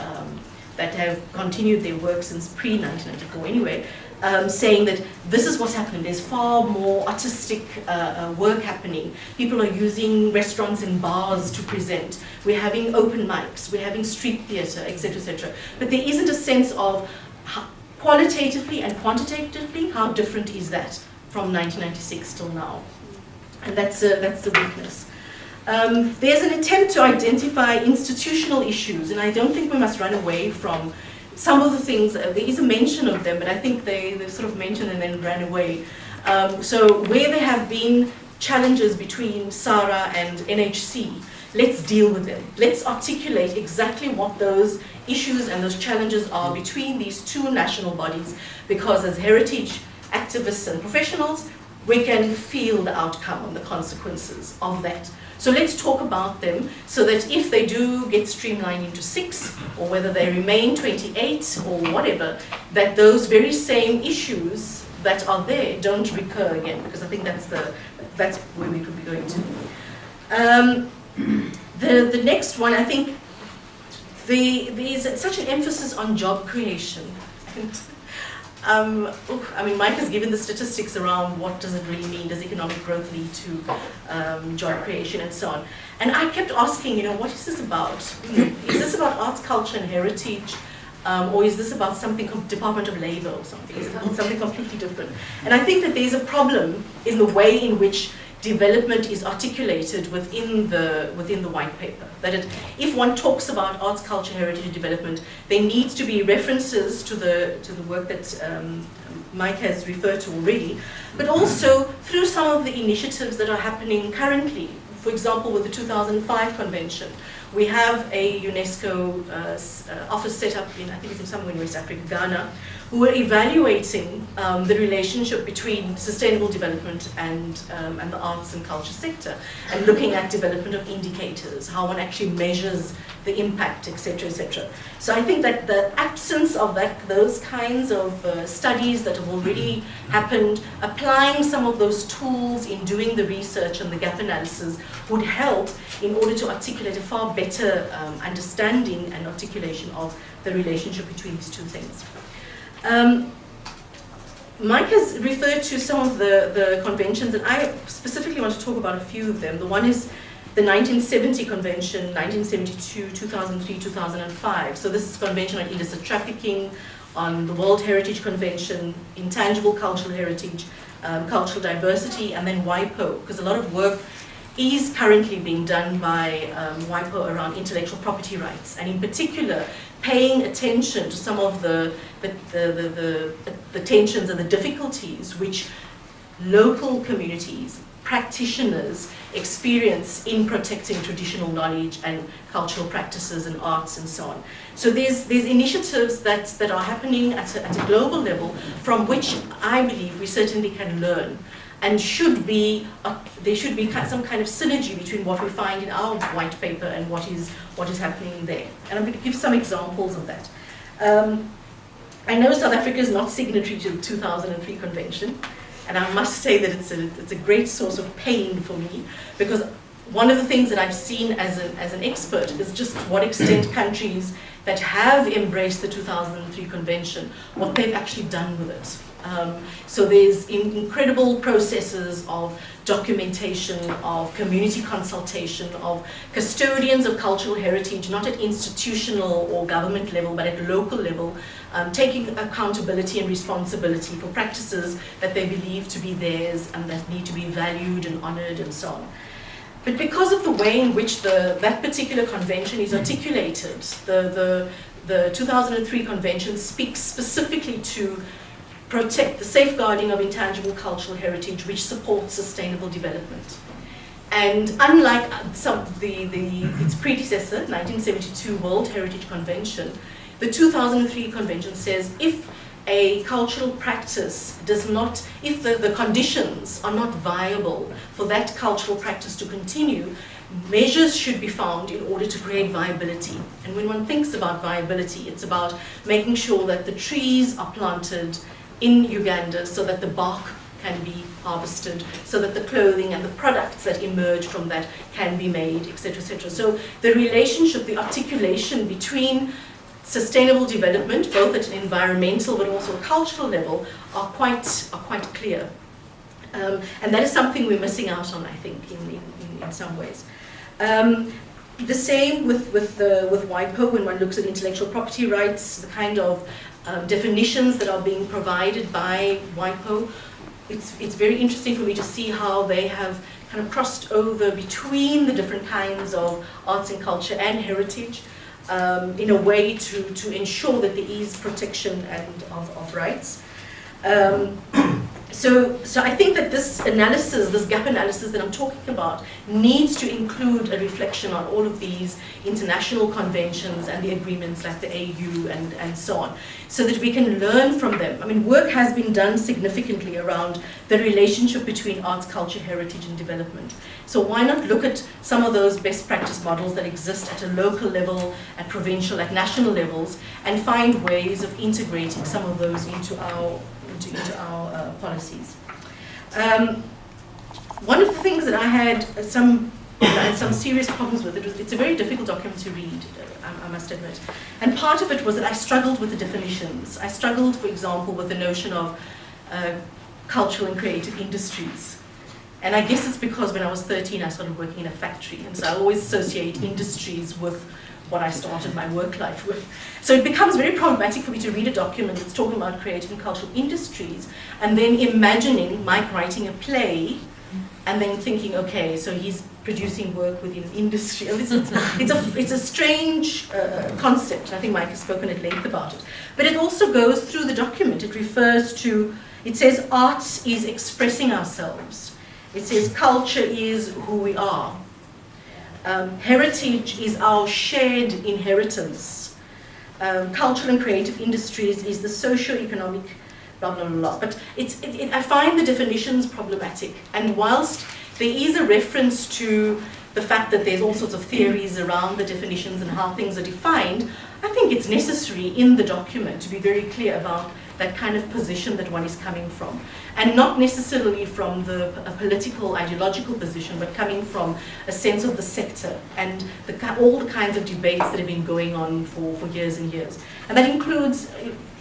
that have continued their work since pre-1994 anyway, saying that this is what's happening. There's far more artistic work happening. People are using restaurants and bars to present. We're having open mics, we're having street theatre, etc., etc. But there isn't a sense of qualitatively and quantitatively how different is that from 1996 till now. And that's the weakness. There's an attempt to identify institutional issues, and I don't think we must run away from some of the things. There is a mention of them, but I think they sort of mentioned and then ran away. So where there have been challenges between SARA and NHC, let's deal with them. Let's articulate exactly what those issues and those challenges are between these two national bodies, because as heritage activists and professionals, we can feel the outcome and the consequences of that. So let's talk about them so that if they do get streamlined into 6, or whether they remain 28 or whatever, that those very same issues that are there don't recur again, because I think that's where we could be going to. The next one, I think there's such an emphasis on job creation. I mean, Mike has given the statistics around what does it really mean, does economic growth lead to job creation and so on. And I kept asking, what is this about? Is this about arts, culture and heritage? Or is this about something, Department of Labour or something? Is it about something completely different? And I think that there's a problem in the way in which development is articulated within the white paper. That if one talks about arts, culture, heritage, and development, there needs to be references to the work that Mike has referred to already, but also through some of the initiatives that are happening currently. For example, with the 2005 convention, we have a UNESCO office set up in, I think it's somewhere in West Africa, Ghana, who are evaluating the relationship between sustainable development and the arts and culture sector, and looking at development of indicators, how one actually measures the impact, etc., etc. So I think that the absence of those kinds of studies that have already happened, applying some of those tools in doing the research and the gap analysis would help in order to articulate a far better understanding and articulation of the relationship between these two things. Mike has referred to some of the conventions, and I specifically want to talk about a few of them. The one is the 1970 convention, 1972, 2003, 2005. So this is Convention on Illicit Trafficking, on the World Heritage Convention, Intangible Cultural Heritage, Cultural Diversity, and then WIPO, because a lot of work is currently being done by WIPO around intellectual property rights, and in particular paying attention to some of the tensions and the difficulties which local communities, practitioners experience in protecting traditional knowledge and cultural practices and arts and so on. So there's initiatives that are happening at a global level from which I believe we certainly can learn, and there should be some kind of synergy between what we find in our white paper and what is happening there. And I'm going to give some examples of that. I know South Africa is not signatory to the 2003 convention, and I must say that it's a great source of pain for me, because one of the things that I've seen as an expert is just to what extent countries that have embraced the 2003 convention, what they've actually done with it. So there's incredible processes of documentation, of community consultation, of custodians of cultural heritage, not at institutional or government level, but at local level, taking accountability and responsibility for practices that they believe to be theirs and that need to be valued and honored and so on. But because of the way in which that particular convention is articulated, the 2003 convention speaks specifically to protect the safeguarding of intangible cultural heritage which supports sustainable development. And unlike its predecessor, 1972 World Heritage Convention, the 2003 convention says if a cultural practice does not, if the conditions are not viable for that cultural practice to continue, measures should be found in order to create viability. And when one thinks about viability, it's about making sure that the trees are planted in Uganda so that the bark can be harvested, so that the clothing and the products that emerge from that can be made, etc., etc. So the relationship, the articulation between sustainable development, both at an environmental but also a cultural level, are quite clear. And that is something we're missing out on, I think, in some ways. The same with WIPO, when one looks at intellectual property rights, the kind of definitions that are being provided by WIPO. It's very interesting for me to see how they have kind of crossed over between the different kinds of arts and culture and heritage in a way to ensure that there is protection and of rights. So I think that this analysis, this gap analysis that I'm talking about, needs to include a reflection on all of these international conventions and the agreements like the AU and so on, so that we can learn from them. I mean, work has been done significantly around the relationship between arts, culture, heritage, and development. So why not look at some of those best practice models that exist at a local level, at provincial, at national levels, and find ways of integrating some of those into our policies. One of the things that I had some serious problems with, it's a very difficult document to read, I must admit. And part of it was that I struggled with the definitions. I struggled, for example, with the notion of cultural and creative industries. And I guess it's because when I was 13, I started working in a factory. And so I always associate industries with what I started my work life with. So it becomes very problematic for me to read a document that's talking about creative and cultural industries, and then imagining Mike writing a play, and then thinking, okay, so he's producing work within industry. It's a strange concept. I think Mike has spoken at length about it. But it also goes through the document. It refers to, it says arts is expressing ourselves. It says culture is who we are. Heritage is our shared inheritance. Cultural and creative industries is the socio-economic blah, blah, blah. But I find the definitions problematic. And whilst there is a reference to the fact that there's all sorts of theories around the definitions and how things are defined, I think it's necessary in the document to be very clear about that kind of position that one is coming from. And not necessarily from a political, ideological position, but coming from a sense of the sector and all the kinds of debates that have been going on for years and years. And that includes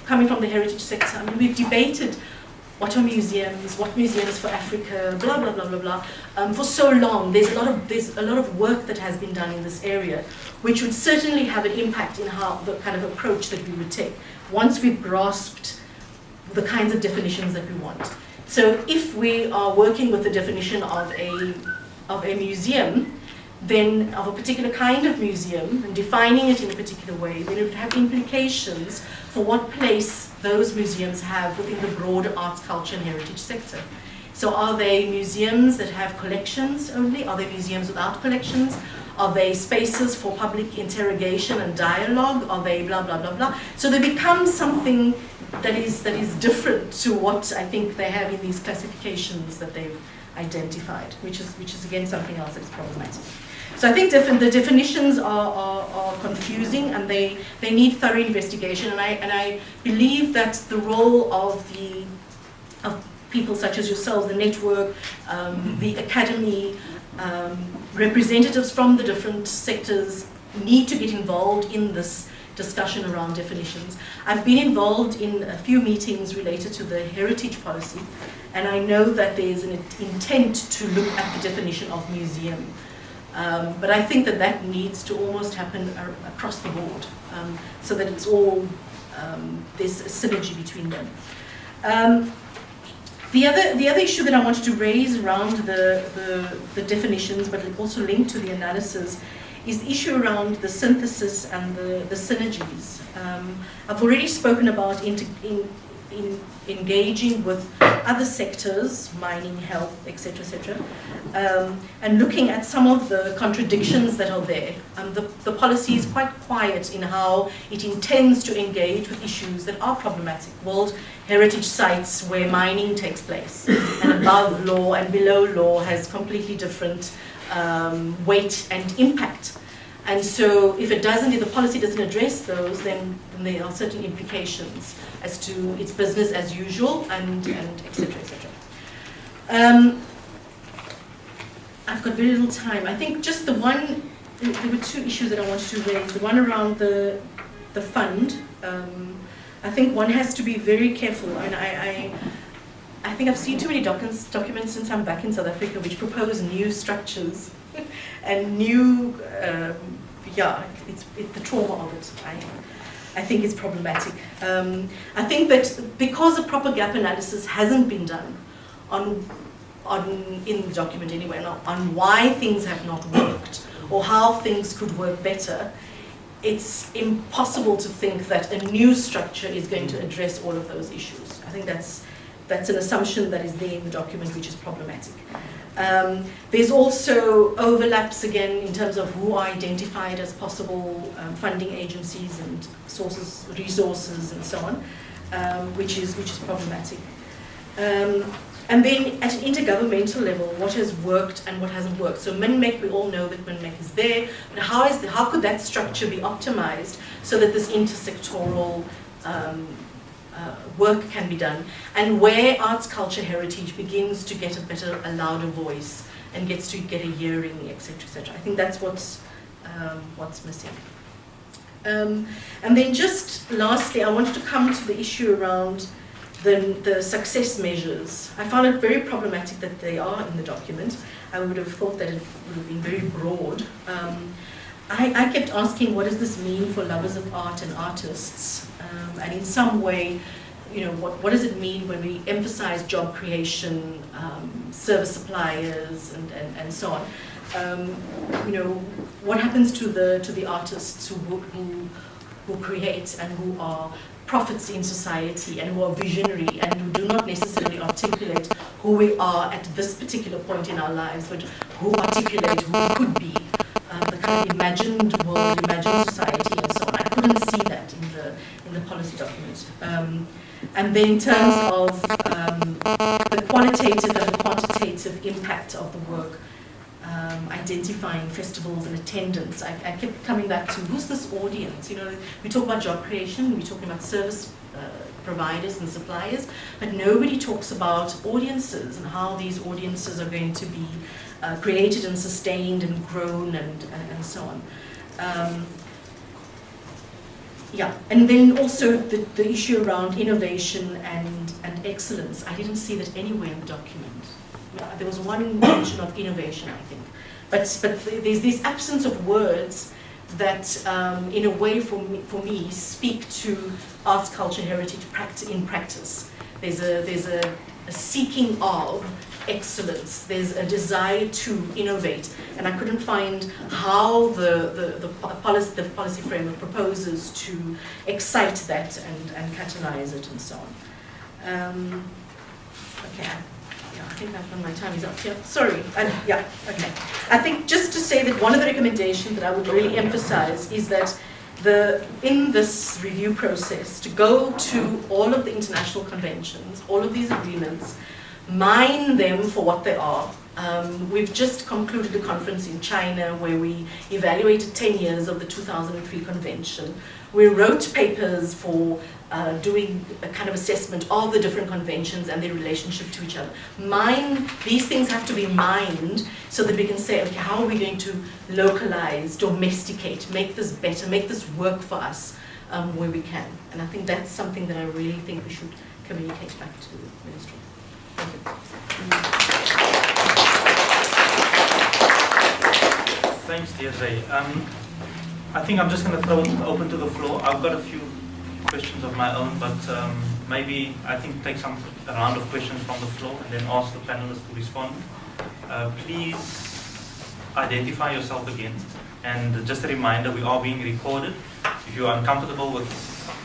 coming from the heritage sector. I mean, we've debated what are museums, what museums for Africa, blah, blah, blah, blah, blah. For so long, there's a lot of work that has been done in this area, which would certainly have an impact in how the kind of approach that we would take once we've grasped the kinds of definitions that we want. So if we are working with the definition of a museum, then of a particular kind of museum, and defining it in a particular way, then it would have implications for what place those museums have within the broader arts, culture, and heritage sector. So are they museums that have collections only? Are they museums without collections? Are they spaces for public interrogation and dialogue? Are they blah, blah, blah, blah? So they become something that is different to what I think they have in these classifications that they've identified, which is again something else that is problematic. So I think the definitions are confusing, and they need thorough investigation. And I believe that the role of people such as yourselves, the network, the academy, representatives from the different sectors need to get involved in this discussion around definitions. I've been involved in a few meetings related to the heritage policy, and I know that there's an intent to look at the definition of museum. But I think that that needs to almost happen across the board, so that it's all, there's a synergy between them. The other issue that I wanted to raise around the definitions, but also linked to the analysis, is the issue around the synthesis and the synergies. I've already spoken about engaging with other sectors, mining, health, etc., and looking at some of the contradictions that are there. The policy is quite quiet in how it intends to engage with issues that are problematic. World heritage sites where mining takes place, and above law and below law has completely different weight and impact. And so if the policy doesn't address those, then there are certain implications as to its business as usual and et cetera, et cetera. I've got very little time. I think just there were two issues that I wanted to raise. The one around the fund. I think one has to be very careful, and I think I've seen too many documents since I'm back in South Africa which propose new structures and new, the trauma of it. I think it's problematic. I think that because a proper gap analysis hasn't been done in the document anyway, on why things have not worked or how things could work better, it's impossible to think that a new structure is going to address all of those issues. I think that's an assumption that is there in the document, which is problematic. There's also overlaps again in terms of who are identified as possible funding agencies and resources and so on, which is problematic. And then at an intergovernmental level, what has worked and what hasn't worked. So MINMEC, we all know that MINMEC is there, but how could that structure be optimized so that this intersectoral work can be done, and where arts, culture, heritage begins to get a louder voice and gets to get a hearing, etc., etc. I think that's what's missing. And then just lastly, I wanted to come to the issue around the success measures. I found it very problematic that they are in the document. I would have thought that it would have been very broad. I kept asking, what does this mean for lovers of art and artists? And in some way, what does it mean when we emphasize job creation, service suppliers, and so on? What happens to the artists who create and who are prophets in society and who are visionary and who do not necessarily articulate who we are at this particular point in our lives, but who articulate who we could be, the kind of imagined world, imagined society, and so on. I couldn't see that in the policy document. And then in terms of the qualitative and the quantitative impact of the work, identifying festivals and attendance, I kept coming back to who's this audience? We talk about job creation, we're talking about service providers and suppliers, but nobody talks about audiences and how these audiences are going to be created and sustained and grown and so on. And then also the issue around innovation and excellence. I didn't see that anywhere in the document. There was one mention of innovation, I think. But there's this absence of words that, in a way, for me, speak to arts, culture, heritage in practice. There's a seeking of excellence. There's a desire to innovate, and I couldn't find how the policy framework proposes to excite that and catalyze it and so on. Okay. I think my time is up. Yeah, sorry. Okay. I think just to say that one of the recommendations that I would really emphasize is that in this review process, to go to all of the international conventions, all of these agreements, mine them for what they are. We've just concluded a conference in China where we evaluated 10 years of the 2003 convention. We wrote papers for doing a kind of assessment of the different conventions and their relationship to each other. These things have to be mined so that we can say, okay, how are we going to localize, domesticate, make this better, make this work for us where we can. And I think that's something that I really think we should communicate back to the ministry. Thank you. Thanks, Deirdre. I think I'm just going to throw it open to the floor. I've got a few questions of my own, but maybe I think take a round of questions from the floor and then ask the panelists to respond. Please identify yourself again. And just a reminder, we are being recorded. If you are uncomfortable with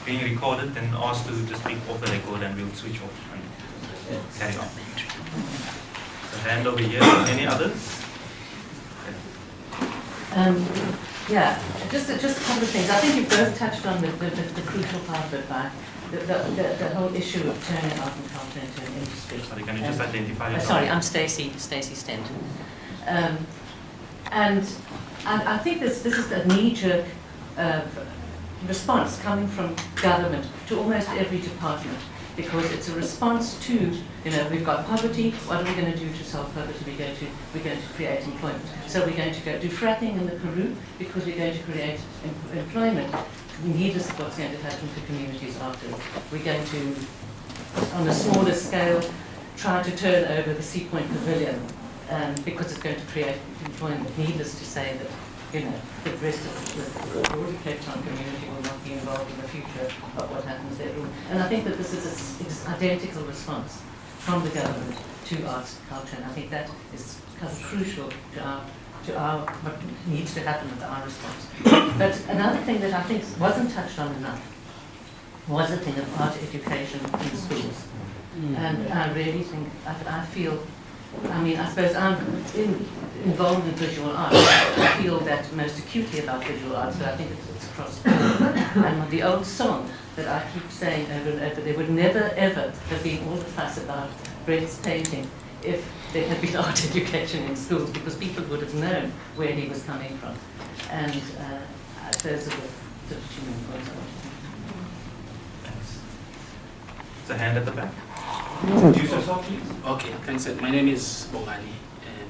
being recorded, then ask to just speak off the record and we'll switch off and carry on. So hand over here. Any others? Yeah, just a couple of things. I think you both touched on the crucial part of it, right? The whole issue of turning art and culture into an industry. Are you going to just identify yourself? Sorry, I'm Stacey Stenton. And I think this is a knee-jerk response coming from government to almost every department, because it's a response to, you know, we've got poverty, what are we going to do to solve poverty? We're going to create employment. So we're going to go do fracking in the Peru because we're going to create employment. Needless of what's going to happen to communities afterwards. We're going to, on a smaller scale, try to turn over the Sea Point Pavilion because it's going to create employment. Needless to say that, you know, the rest of the broader Cape Town community will not be involved in the future of what happens there. And I think that this is an identical response from the government to arts and culture, and I think that is kind of crucial to our what needs to happen with our response. But another thing that I think wasn't touched on enough was the thing of art education in schools. And I really think, I feel, I mean, I suppose I'm involved in visual arts. I feel that most acutely about visual arts, but I think it's across the board. And the old song that I keep saying over and over, there would never ever have been all the fuss about Brett's painting if there had been art education in schools, because people would have known where he was coming from. And those are the two main points I want to make. Thanks. There's a hand at the back. Introduce yourself, please. Okay, thanks. My name is Bongani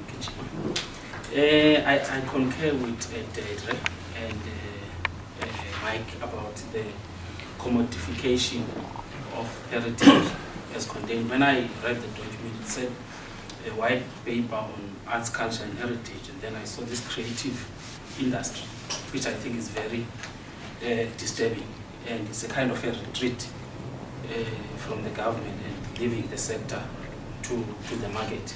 Kichima. I concur with Diedre and Mike about the commodification of heritage as contained. When I read the document, it said a white paper on arts, culture and heritage, and then I saw this creative industry, which I think is very disturbing, and it's a kind of a retreat from the government and leaving the sector to the market.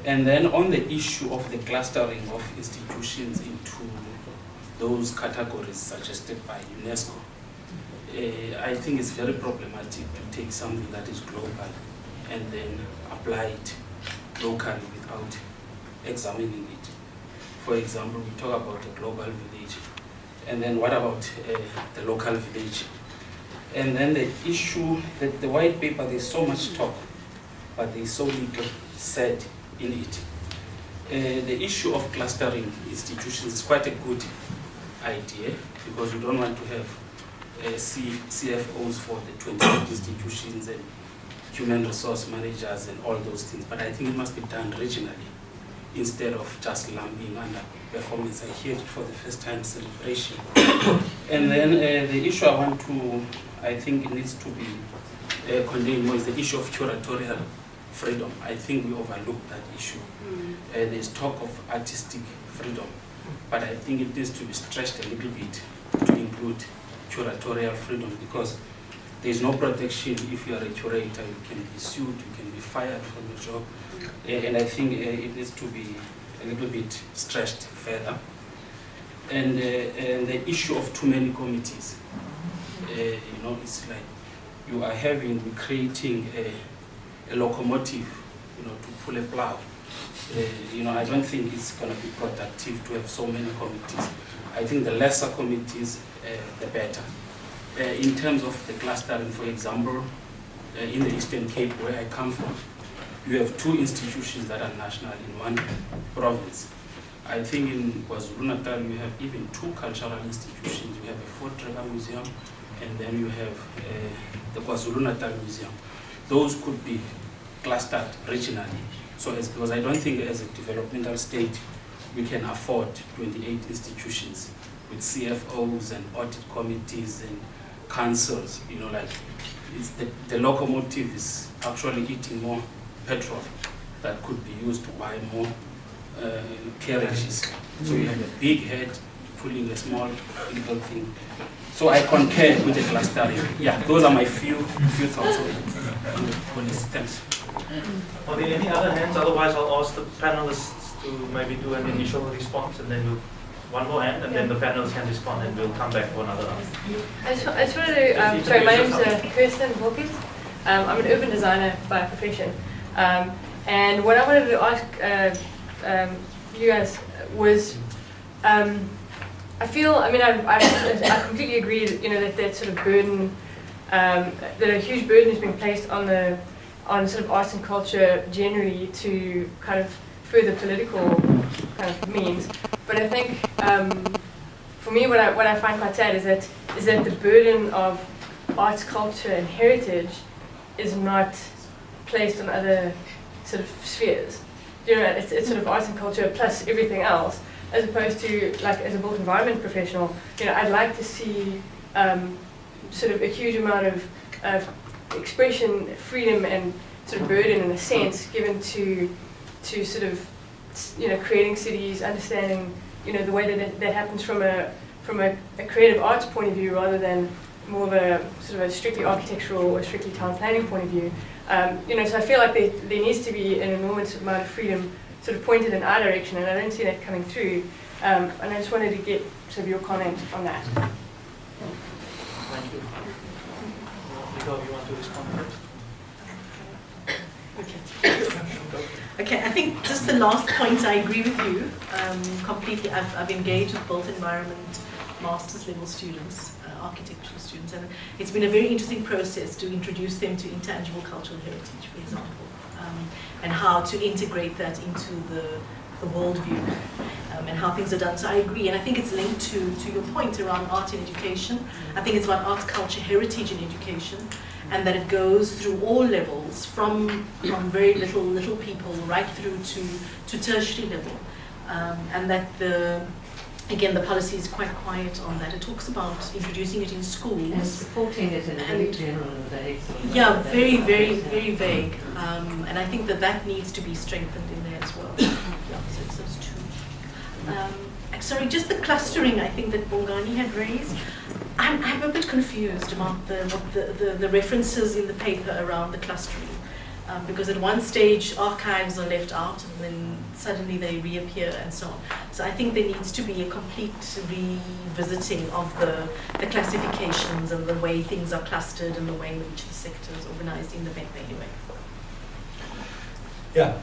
And then on the issue of the clustering of institutions into those categories suggested by UNESCO, I think it's very problematic to take something that is global and then apply it locally without examining it. For example, we talk about a global village, and then what about the local village? And then the issue that the white paper, there's so much talk, but there's so little said in it. The issue of clustering institutions is quite a good idea, because you don't want to have CFOs for the 28 institutions and human resource managers and all those things, but I think it must be done regionally instead of just lumping under performance. I hear it for the first time, celebration. And then the issue I think it needs to be contained more is the issue of curatorial freedom. I think we overlooked that issue. There's talk of artistic freedom, but I think it needs to be stretched a little bit to include curatorial freedom, because there's no protection if you are a curator. You can be sued, you can be fired from your job, and I think it needs to be a little bit stretched further. And the issue of too many committees, you know, it's like you are creating a locomotive, you know, to pull a plow. You know, I don't think it's going to be productive to have so many committees. I think the lesser committees, the better. In terms of the clustering, for example, in the Eastern Cape, where I come from, you have 2 institutions that are national in one province. I think in KwaZulu-Natal, you have even 2 cultural institutions. You have a Fort River Museum, and then you have the KwaZulu-Natal Museum. Those could be clustered regionally. So, because I don't think as a developmental state, we can afford 28 institutions with CFOs and audit committees and councils, you know, like the locomotive is actually eating more petrol that could be used to buy more carriages. So you have a big head pulling a small little thing. So I concur with the clustering. Yeah, those are my few thoughts on the policy. Thanks. Are there any other hands? Otherwise, I'll ask the panelists to maybe do an initial response, and then one more hand, and then the panelists can respond, and we'll come back for another round. I just wanted to, sorry, my name is Kirsten Wilkins. I'm an urban designer by profession. And what I wanted to ask you guys was, I feel, I mean, I completely agree, you know, that sort of burden, that a huge burden is being placed on sort of arts and culture generally to kind of further political kind of means. But I think, for me, what I find quite sad is that the burden of arts, culture, and heritage is not placed on other sort of spheres. You know, it's sort of arts and culture plus everything else, as opposed to, like, as a built environment professional, you know, I'd like to see sort of a huge amount of expression, freedom, and sort of burden, in a sense, given to sort of, you know, creating cities, understanding, you know, the way that happens from a creative arts point of view, rather than more of a sort of a strictly architectural or strictly town planning point of view. You know, so I feel like there needs to be an enormous amount of freedom sort of pointed in our direction, and I don't see that coming through. And I just wanted to get sort of your comment on that. Thank you. Nico, you want to respond first? Okay, I think just the last point, I agree with you completely. I've engaged with built environment master's level students, architectural students, and it's been a very interesting process to introduce them to intangible cultural heritage, for example, and how to integrate that into the worldview and how things are done. So I agree, and I think it's linked to your point around art in education. I think it's about art, culture, heritage in education, and that it goes through all levels, from very little people right through to tertiary level, and that again, the policy is quite quiet on that. It talks about introducing it in schools. And supporting it in a very general and vague sort of yeah, way. very vague. And I think that needs to be strengthened in there as well. Yeah, so it's those two. Sorry, just the clustering, I think, that Bongani had raised. I'm a bit confused about the references in the paper around the clustering. Because at one stage archives are left out, and then suddenly they reappear and so on. So I think there needs to be a complete revisiting of the classifications and the way things are clustered and the way in which the sector is organized in the paper anyway. Yeah,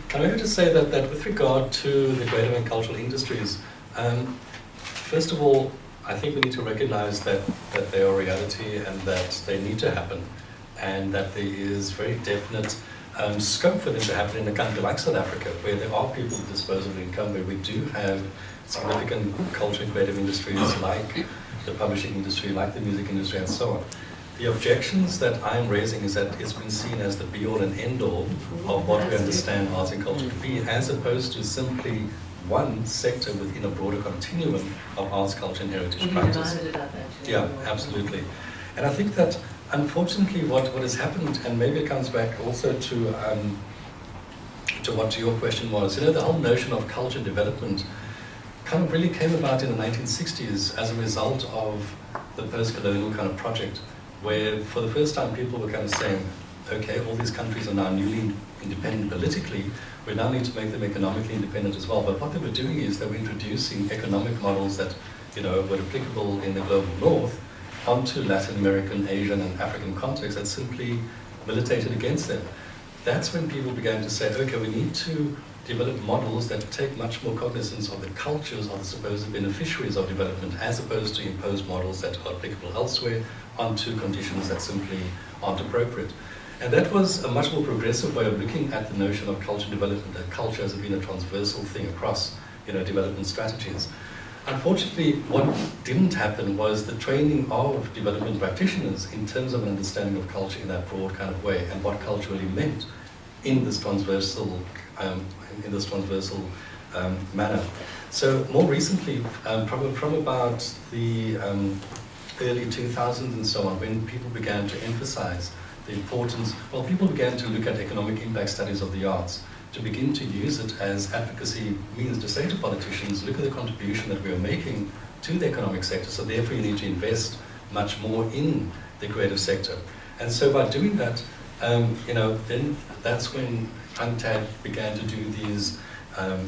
can I just say that with regard to the creative and cultural industries, first of all, I think we need to recognize that they are reality and that they need to happen, and that there is very definite scope for them to happen in a country like South Africa, where there are people with disposable income, where we do have significant culture and creative industries like the publishing industry, like the music industry, and so on. The objections that I'm raising is that it's been seen as the be-all and end-all of what we understand arts and culture to be, as opposed to simply one sector within a broader continuum of arts, culture, and heritage practice. Yeah, absolutely. And I think that unfortunately what has happened, and maybe it comes back also to what your question was, you know, the whole notion of culture development kind of really came about in the 1960s as a result of the post-colonial kind of project, where for the first time people were kind of saying, okay, all these countries are now newly independent politically, we now need to make them economically independent as well. But what they were doing is they were introducing economic models that, you know, were applicable in the global north onto Latin American, Asian, and African contexts that simply militated against them. That's when people began to say, okay, we need to develop models that take much more cognizance of the cultures of the supposed beneficiaries of development, as opposed to imposed models that are applicable elsewhere onto conditions that simply aren't appropriate. And that was a much more progressive way of looking at the notion of culture development, that culture has been a transversal thing across, you know, development strategies. Unfortunately, what didn't happen was the training of development practitioners in terms of an understanding of culture in that broad kind of way, and what culture really meant in this transversal manner. So more recently, probably from about the early 2000s and so on, when people began to emphasize the importance, well, people began to look at economic impact studies of the arts, to begin to use it as advocacy means to say to politicians, look at the contribution that we are making to the economic sector, so therefore you need to invest much more in the creative sector. And so by doing that, then that's when UNCTAD began to do these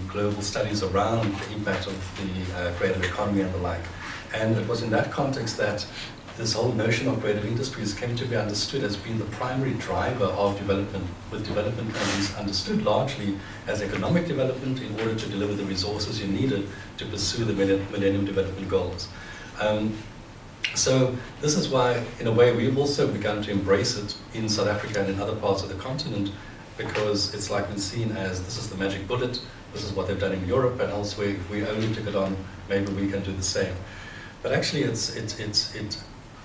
global studies around the impact of the creative economy and the like. And it was in that context that this whole notion of creative industries came to be understood as being the primary driver of development, with development countries understood largely as economic development in order to deliver the resources you needed to pursue the Millennium Development Goals. So this is why, in a way, we've also begun to embrace it in South Africa and in other parts of the continent, because it's like been seen as this is the magic bullet, this is what they've done in Europe and elsewhere. If we only took it on, maybe we can do the same. But actually, it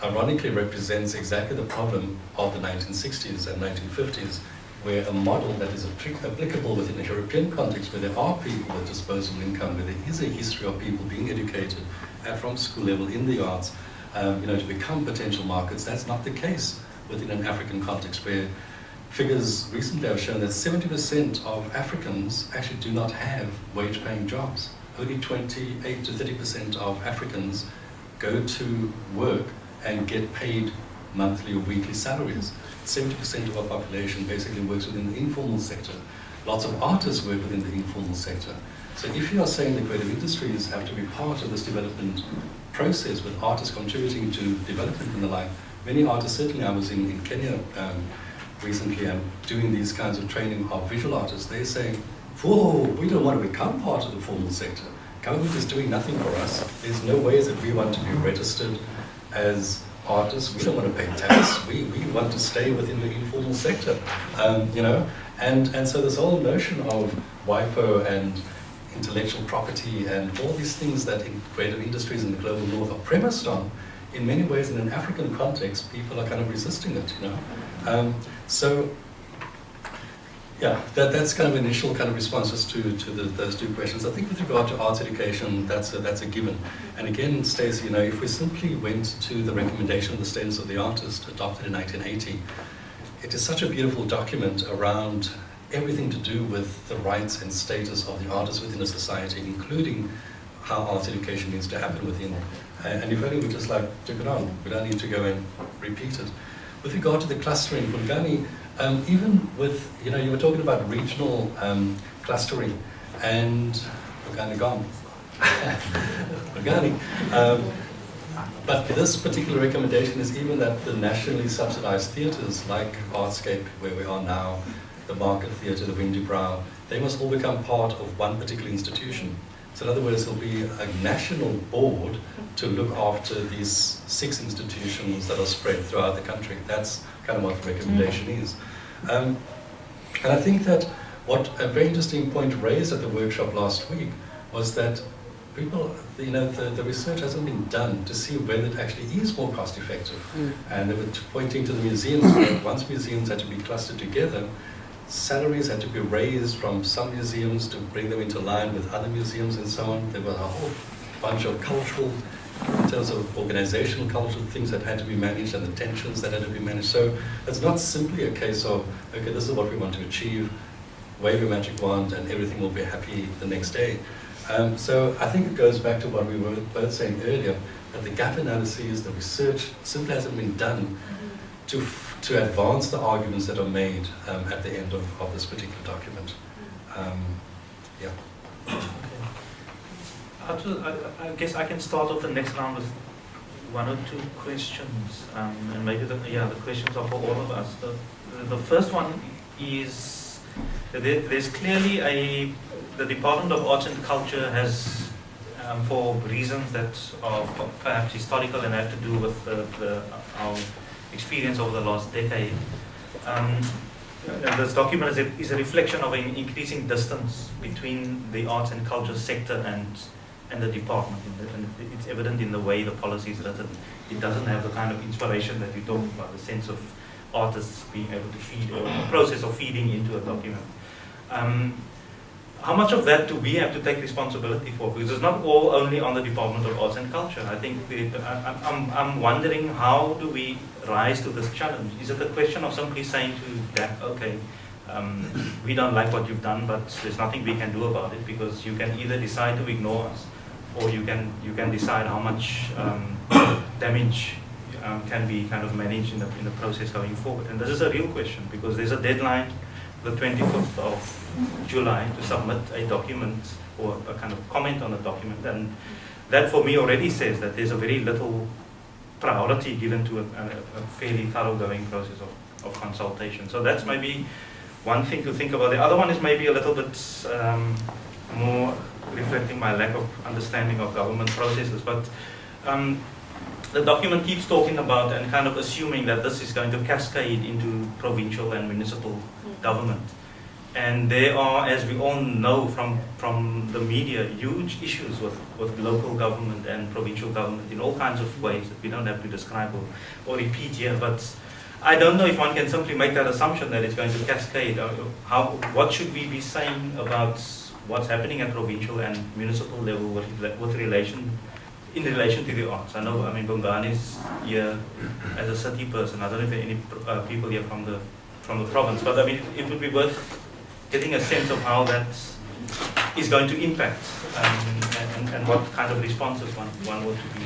ironically represents exactly the problem of the 1960s and 1950s, where a model that is applicable within a European context, where there are people with disposable income, where there is a history of people being educated from school level in the arts, to become potential markets. That's not the case within an African context, where figures recently have shown that 70% of Africans actually do not have wage-paying jobs. Only 28 to 30% of Africans go to work and get paid monthly or weekly salaries. 70% of our population basically works within the informal sector. Lots of artists work within the informal sector. So if you are saying the creative industries have to be part of this development process, with artists contributing to development and the like, many artists, certainly I was in Kenya recently and doing these kinds of training of visual artists, they're saying, whoa, we don't want to become part of the formal sector. Government is doing nothing for us. There's no ways that we want to be registered as artists. We don't want to pay tax. We want to stay within the informal sector, And so this whole notion of WIPO and intellectual property and all these things that in creative industries in the global north are premised on, in many ways in an African context, people are kind of resisting it, that's kind of initial kind of responses to those two questions. I think with regard to arts education, that's a given. And again, Stacey, if we simply went to the recommendation of the Status of the Artist adopted in 1980, it is such a beautiful document around everything to do with the rights and status of the artist within a society, including how arts education needs to happen within. And if only we just took it on, we don't need to go and repeat it. With regard to the clustering, Bongani, even with, you were talking about regional clustering, and Bongani gone. Bongani. But this particular recommendation is even that the nationally subsidized theatres like Artscape, where we are now, the Market Theatre, the Windy Brow, they must all become part of one particular institution. So in other words, there'll be a national board to look after these 6 institutions that are spread throughout the country. That's kind of what the recommendation is. And I think that what a very interesting point raised at the workshop last week was that people, the research hasn't been done to see whether it actually is more cost effective. And they were pointing to the museums, where once museums had to be clustered together, salaries had to be raised from some museums to bring them into line with other museums and so on. There were a whole bunch of cultural, in terms of organizational cultural things that had to be managed and the tensions that had to be managed. So it's not simply a case of, okay, this is what we want to achieve, wave a magic wand and everything will be happy the next day. So I think it goes back to what we were both saying earlier, that the gap analyses, the research simply hasn't been done to advance the arguments that are made at the end of this particular document. I guess I can start off the next round with 1 or 2 questions, and maybe the questions are for all of us. The first one is there's clearly the Department of Arts and Culture has, for reasons that are perhaps historical and have to do with our experience over the last decade. This document is a reflection of an increasing distance between the arts and culture sector and the department. And it's evident in the way the policy is written. It doesn't have the kind of inspiration that you're talking about, the sense of artists being able to feed, or a process of feeding into a document. how much of that do we have to take responsibility for? Because it's not all only on the Department of Arts and Culture. I think I'm wondering, how do we rise to this challenge? Is it a question of simply saying to DAC, okay, we don't like what you've done, but there's nothing we can do about it, because you can either decide to ignore us, or you can decide how much damage can be kind of managed in the process going forward. And this is a real question, because there's a deadline, the 25th of July, to submit a document or a kind of comment on a document, and that for me already says that there's a very little priority given to a fairly thoroughgoing process of consultation. So that's maybe one thing to think about. The other one is maybe a little bit more reflecting my lack of understanding of government processes, but the document keeps talking about and kind of assuming that this is going to cascade into provincial and municipal government. And there are, as we all know from the media, huge issues with local government and provincial government in all kinds of ways that we don't have to describe or repeat here. But I don't know if one can simply make that assumption that it's going to cascade. What should we be saying about what's happening at provincial and municipal level in relation to the arts? I know, Bongani is here as a city person. I don't know if there are any people here from the province, but it would be worth getting a sense of how that is going to impact and what kind of responses one ought to be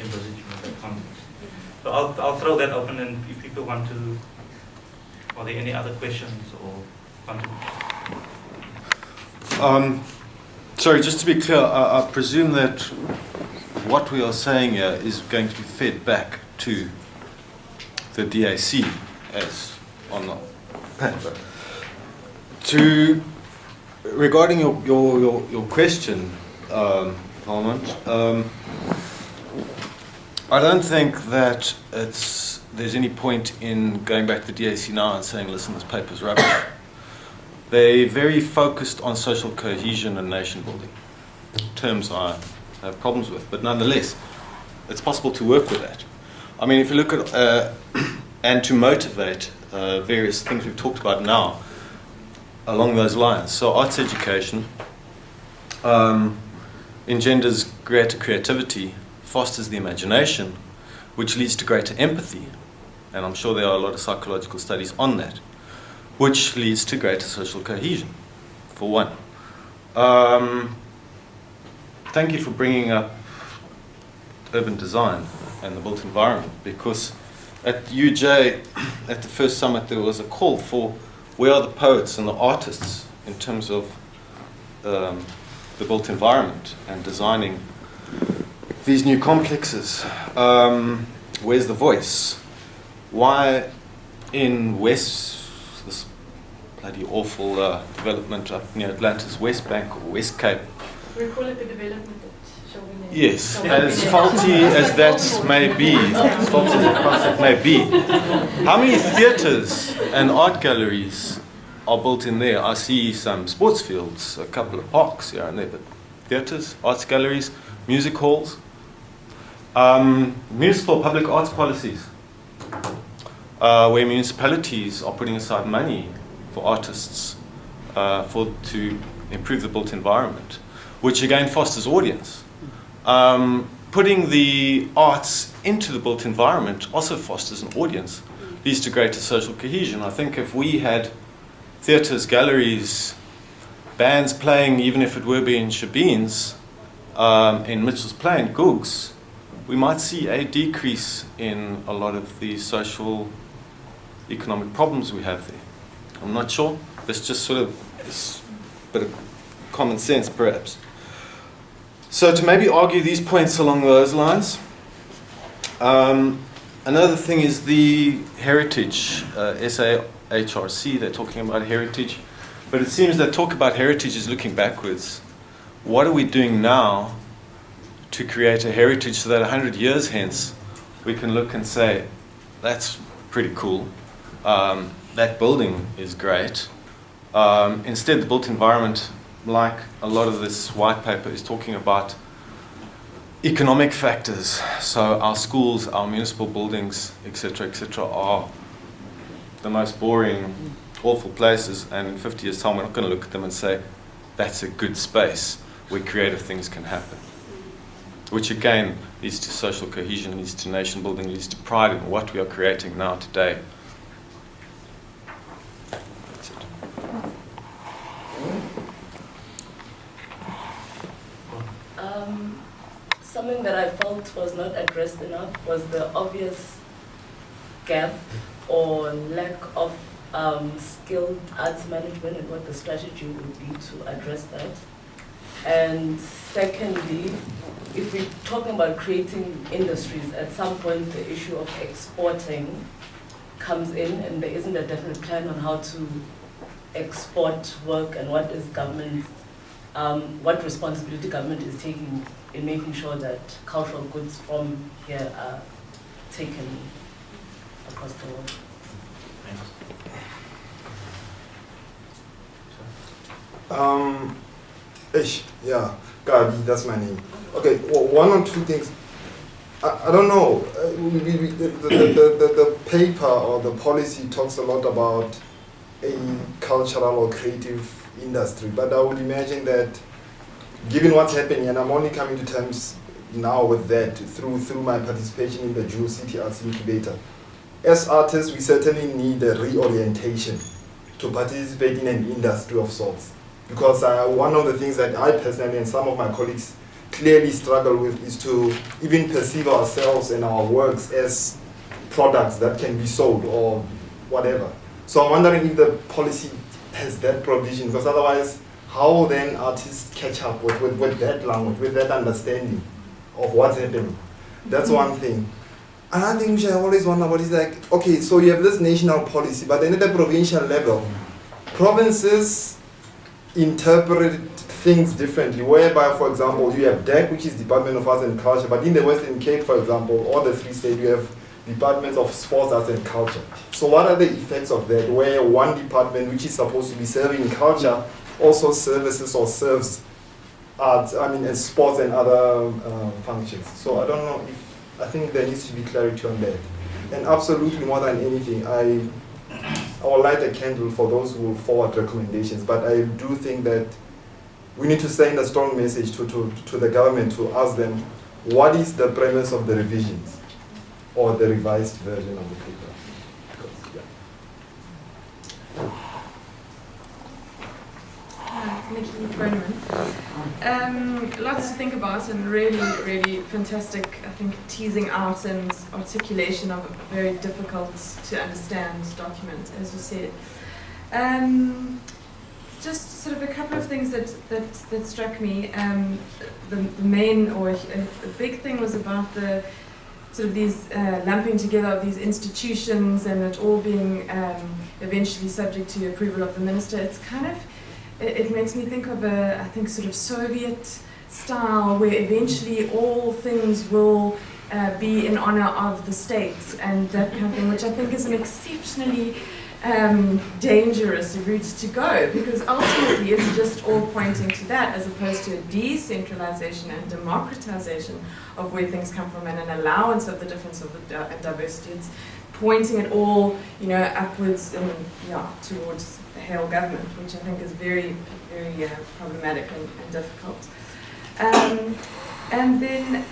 envisaging in that context. So I'll throw that open, and if people want to, are there any other questions or contributions? Sorry, just to be clear, I presume that what we are saying here is going to be fed back to the DAC as on the paper. Regarding your question, Valmont, I don't think that there's any point in going back to the DAC now and saying, listen, this paper's rubbish. They're very focused on social cohesion and nation building, terms I have problems with, but nonetheless, it's possible to work with that. If you look at, and to motivate various things we've talked about now, along those lines. So arts education engenders greater creativity, fosters the imagination, which leads to greater empathy, and I'm sure there are a lot of psychological studies on that, which leads to greater social cohesion, for one. Thank you for bringing up urban design and the built environment, because at UJ, at the first summit, there was a call for where are the poets and the artists in terms of the built environment and designing these new complexes. Where's the voice? Why in this bloody awful development up near Atlantis West Bank or West Cape? We call it the development at Shawinigan. Yes, as faulty as that may be, as faulty as the concept may be. How many theatres and art galleries are built in there? I see some sports fields, a couple of parks here and there, but theatres, arts galleries, music halls, municipal public arts policies, where municipalities are putting aside money for artists to improve the built environment, which again fosters audience. Putting the arts into the built environment also fosters an audience, leads to greater social cohesion. I think if we had theatres, galleries, bands playing, even if it were being Shabines, in Mitchell's Plain, Googs, we might see a decrease in a lot of the social, economic problems we have there. I'm not sure. It's just sort of a bit of common sense, perhaps. So to maybe argue these points along those lines, another thing is the heritage, SAHRC, they're talking about heritage, but it seems that talk about heritage is looking backwards. What are we doing now to create a heritage so that 100 years hence we can look and say, that's pretty cool, that building is great. Instead, the built environment, like a lot of this white paper, is talking about economic factors. So our schools, our municipal buildings, etc., are the most boring, awful places, and in 50 years' time we're not going to look at them and say, that's a good space where creative things can happen. Which again leads to social cohesion, leads to nation building, leads to pride in what we are creating now today. That's it. Something that I felt was not addressed enough was the obvious gap or lack of skilled arts management and what the strategy would be to address that. And secondly, if we're talking about creating industries, at some point the issue of exporting comes in and there isn't a definite plan on how to export work and what is government, what responsibility government is taking in making sure that cultural goods from here are taken across the world. Yeah, Gabi, that's my name. Okay, well, one or two things. I don't know. The paper or the policy talks a lot about a cultural or creative industry, but I would imagine that given what's happening, and I'm only coming to terms now with that through my participation in the Jewel City Arts Incubator. As artists, we certainly need a reorientation to participate in an industry of sorts. Because one of the things that I personally and some of my colleagues clearly struggle with is to even perceive ourselves and our works as products that can be sold or whatever. So I'm wondering if the policy has that provision, because otherwise, how will then artists catch up with that language, with that understanding of what's happening? That's one thing. Another thing which I always wonder about is like, okay, so you have this national policy, but then at the provincial level, provinces interpret things differently, whereby, for example, you have DEC, which is Department of Arts and Culture, but in the Western Cape, for example, or the Free State, you have Departments of Sports, Arts and Culture. So what are the effects of that, where one department, which is supposed to be serving culture, also services or serves arts, and sports and other functions? So I don't know if, I think there needs to be clarity on that. And absolutely, more than anything, I will light a candle for those who will forward recommendations, but I do think that we need to send a strong message to the government to ask them, what is the premise of the revisions or the revised version of the paper? Lots to think about and really, really fantastic, I think, teasing out and articulation of a very difficult to understand document, as you said. Just sort of a couple of things that struck me. The main or a big thing was about the sort of these lumping together of these institutions and it all being eventually subject to approval of the minister. It's kind of, it makes me think of I think sort of Soviet style where eventually all things will be in honor of the state and that kind of thing, which I think is an exceptionally dangerous route to go, because ultimately it's just all pointing to that as opposed to a decentralization and democratization of where things come from and an allowance of the difference of the diversity. It's pointing it all, upwards and towards the Hale government, which I think is very, very problematic and difficult. And then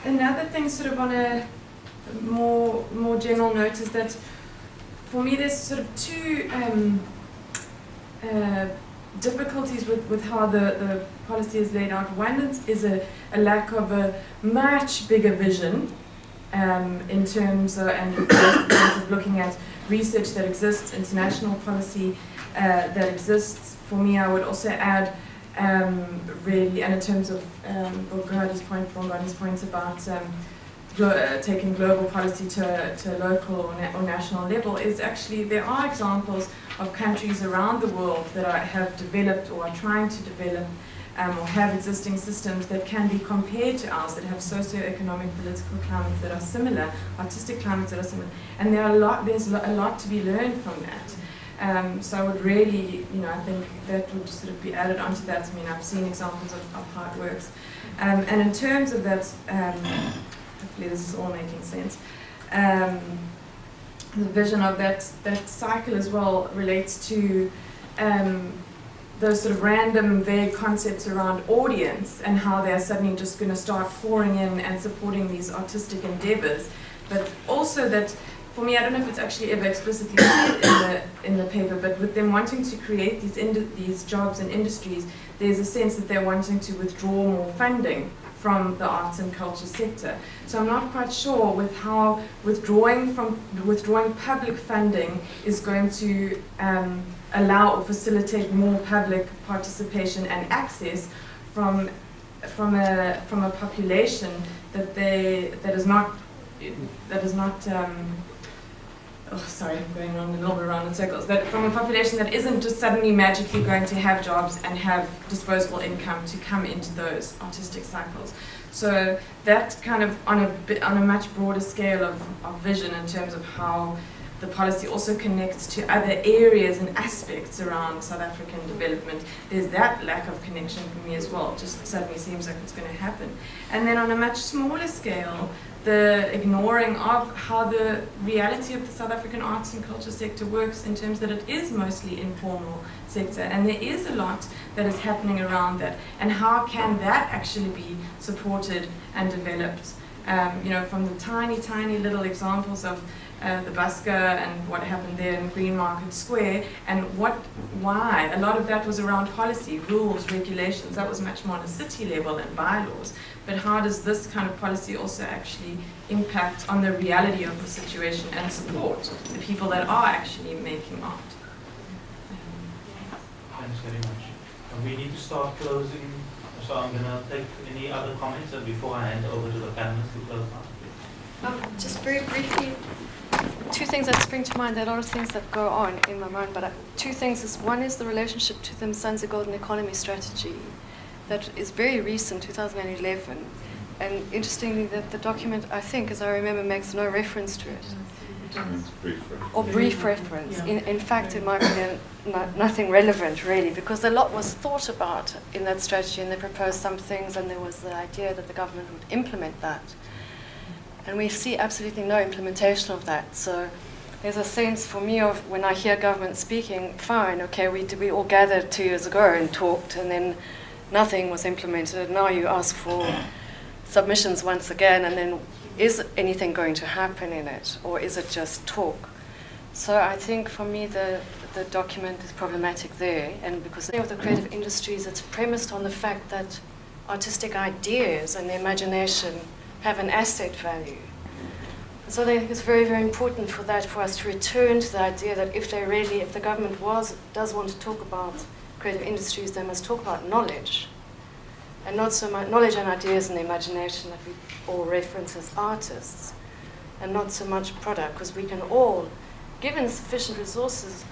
another thing, sort of on a more general note, is that for me there's sort of two difficulties with how the policy is laid out. One is a lack of a much bigger vision in terms of looking at research that exists, international policy that exists. For me, I would also add really, and in terms of Bongadi's points about taking global policy to a local or national level, is actually there are examples of countries around the world that have developed or are trying to develop or have existing systems that can be compared to ours, that have socio-economic, political climates that are similar, artistic climates that are similar, and there's a lot to be learned from that. So I would really, I think that would sort of be added onto that. I mean, I've seen examples of how it works. And in terms of that, hopefully this is all making sense, the vision of that cycle as well relates to those sort of random, vague concepts around audience and how they're suddenly just going to start pouring in and supporting these artistic endeavors. But also that, for me, I don't know if it's actually ever explicitly said in the paper, but with them wanting to create these jobs and industries, there's a sense that they're wanting to withdraw more funding from the arts and culture sector. So I'm not quite sure with how withdrawing public funding is going to allow or facilitate more public participation and access from a population that is not oh, sorry, I'm going around a little bit around in circles. That from a population that isn't just suddenly magically going to have jobs and have disposable income to come into those artistic cycles. So that kind of on a much broader scale of vision in terms of how the policy also connects to other areas and aspects around South African development. There's that lack of connection for me as well. It just suddenly seems like it's going to happen. And then on a much smaller scale, the ignoring of how the reality of the South African arts and culture sector works in terms that it is mostly informal sector, and there is a lot that is happening around that, and how can that actually be supported and developed? You know, from the tiny, tiny little examples of the busker and what happened there in Green Market Square, and why. A lot of that was around policy, rules, regulations. That was much more on a city level and bylaws. But how does this kind of policy also actually impact on the reality of the situation and support the people that are actually making art? Thanks very much. We need to start closing, so I'm going to take any other comments before I hand over to the panelists to close out. Just very briefly, two things that spring to mind. There are a lot of things that go on in my mind, but two things is, one is the relationship to the Mzansi Golden Economy Strategy that is very recent, 2011, and interestingly that the document, I think, as I remember, makes no reference to it. Or brief reference. Yeah. In fact, in my opinion, nothing relevant really, because a lot was thought about in that strategy, and they proposed some things, and there was the idea that the government would implement that. And we see absolutely no implementation of that. So there's a sense for me of when I hear government speaking, fine, okay, we all gathered 2 years ago and talked, and then nothing was implemented. Now you ask for submissions once again, and then is anything going to happen in it, or is it just talk? So I think for me the document is problematic there, and because of the creative industries, it's premised on the fact that artistic ideas and the imagination have an asset value. So I think it's very, very important for us to return to the idea that if the government does want to talk about creative industries, they must talk about knowledge, and not so much knowledge and ideas and the imagination that we all reference as artists, and not so much product, because we can all, given sufficient resources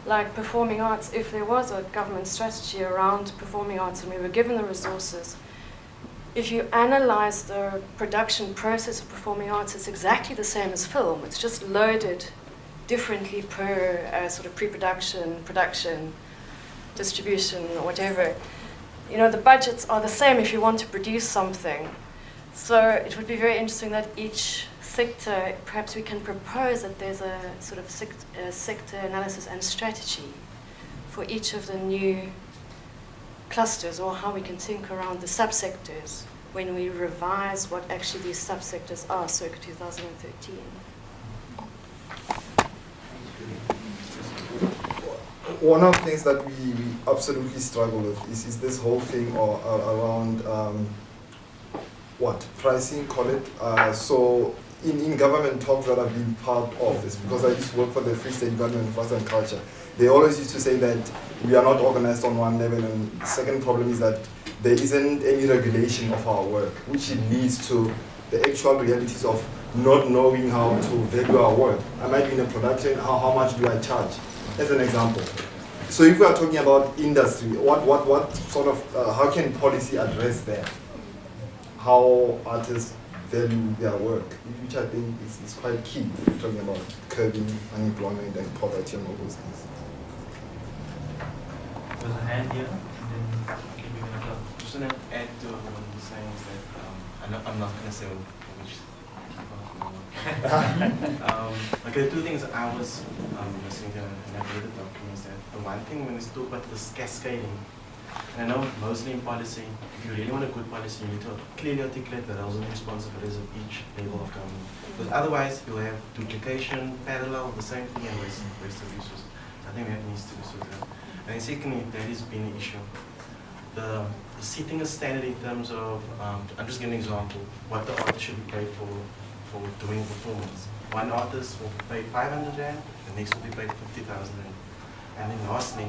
like performing arts, if there was a government strategy around performing arts and we were given the resources, if you analyze the production process of performing arts, it's exactly the same as film. It's just loaded differently per sort of pre-production, production, distribution, or whatever. You know, the budgets are the same if you want to produce something. So it would be very interesting that each sector, perhaps we can propose that there's a sort of sector analysis and strategy for each of the new clusters, or how we can think around the subsectors when we revise what actually these subsectors are circa 2013. One of the things that we absolutely struggle with is this whole thing around pricing, call it. So in government talks that I've been part of this, because I used to work for the Free State Department of Arts and Culture, they always used to say that we are not organized on one level, and the second problem is that there isn't any regulation of our work, which leads to the actual realities of not knowing how to value our work. I might be in a production, how much do I charge, as an example. So if we are talking about industry, what sort of, how can policy address that? How artists value their work, which I think is quite key if we're talking about curbing unemployment and poverty and all those things. There's a hand here, and then just want to add to what you're saying is that I'm not going to say which okay, two things I was listening to, and I read the documents that the one thing when we talk about this cascading, and I know mostly in policy, if you really want a good policy, you need to clearly articulate the roles and responsibilities of each level of government. Because otherwise, you'll have duplication, parallel, the same thing, and waste of resources. I think that needs to be sorted out. And secondly, that has been an issue. The setting a standard in terms of, I'm just giving an example, what the artist should be paid for doing a performance. One artist will be paid 500 Rand, the next will be paid 50,000 Rand. And then lastly,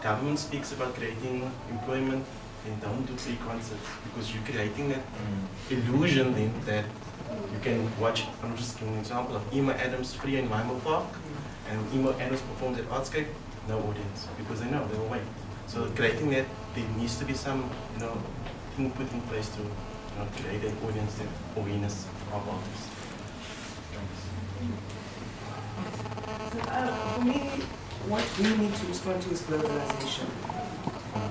government speaks about creating employment, then don't do free concerts, because you're creating that illusion then that you can watch. I'm just giving an example of Emma Adams free in Wimble Park, and Emma Adams performs at Artscape, no audience, because they know, they will wait. So creating that, there needs to be some, thing put in place to create that audience, that awareness of artists. For me, what we need to respond to is globalization.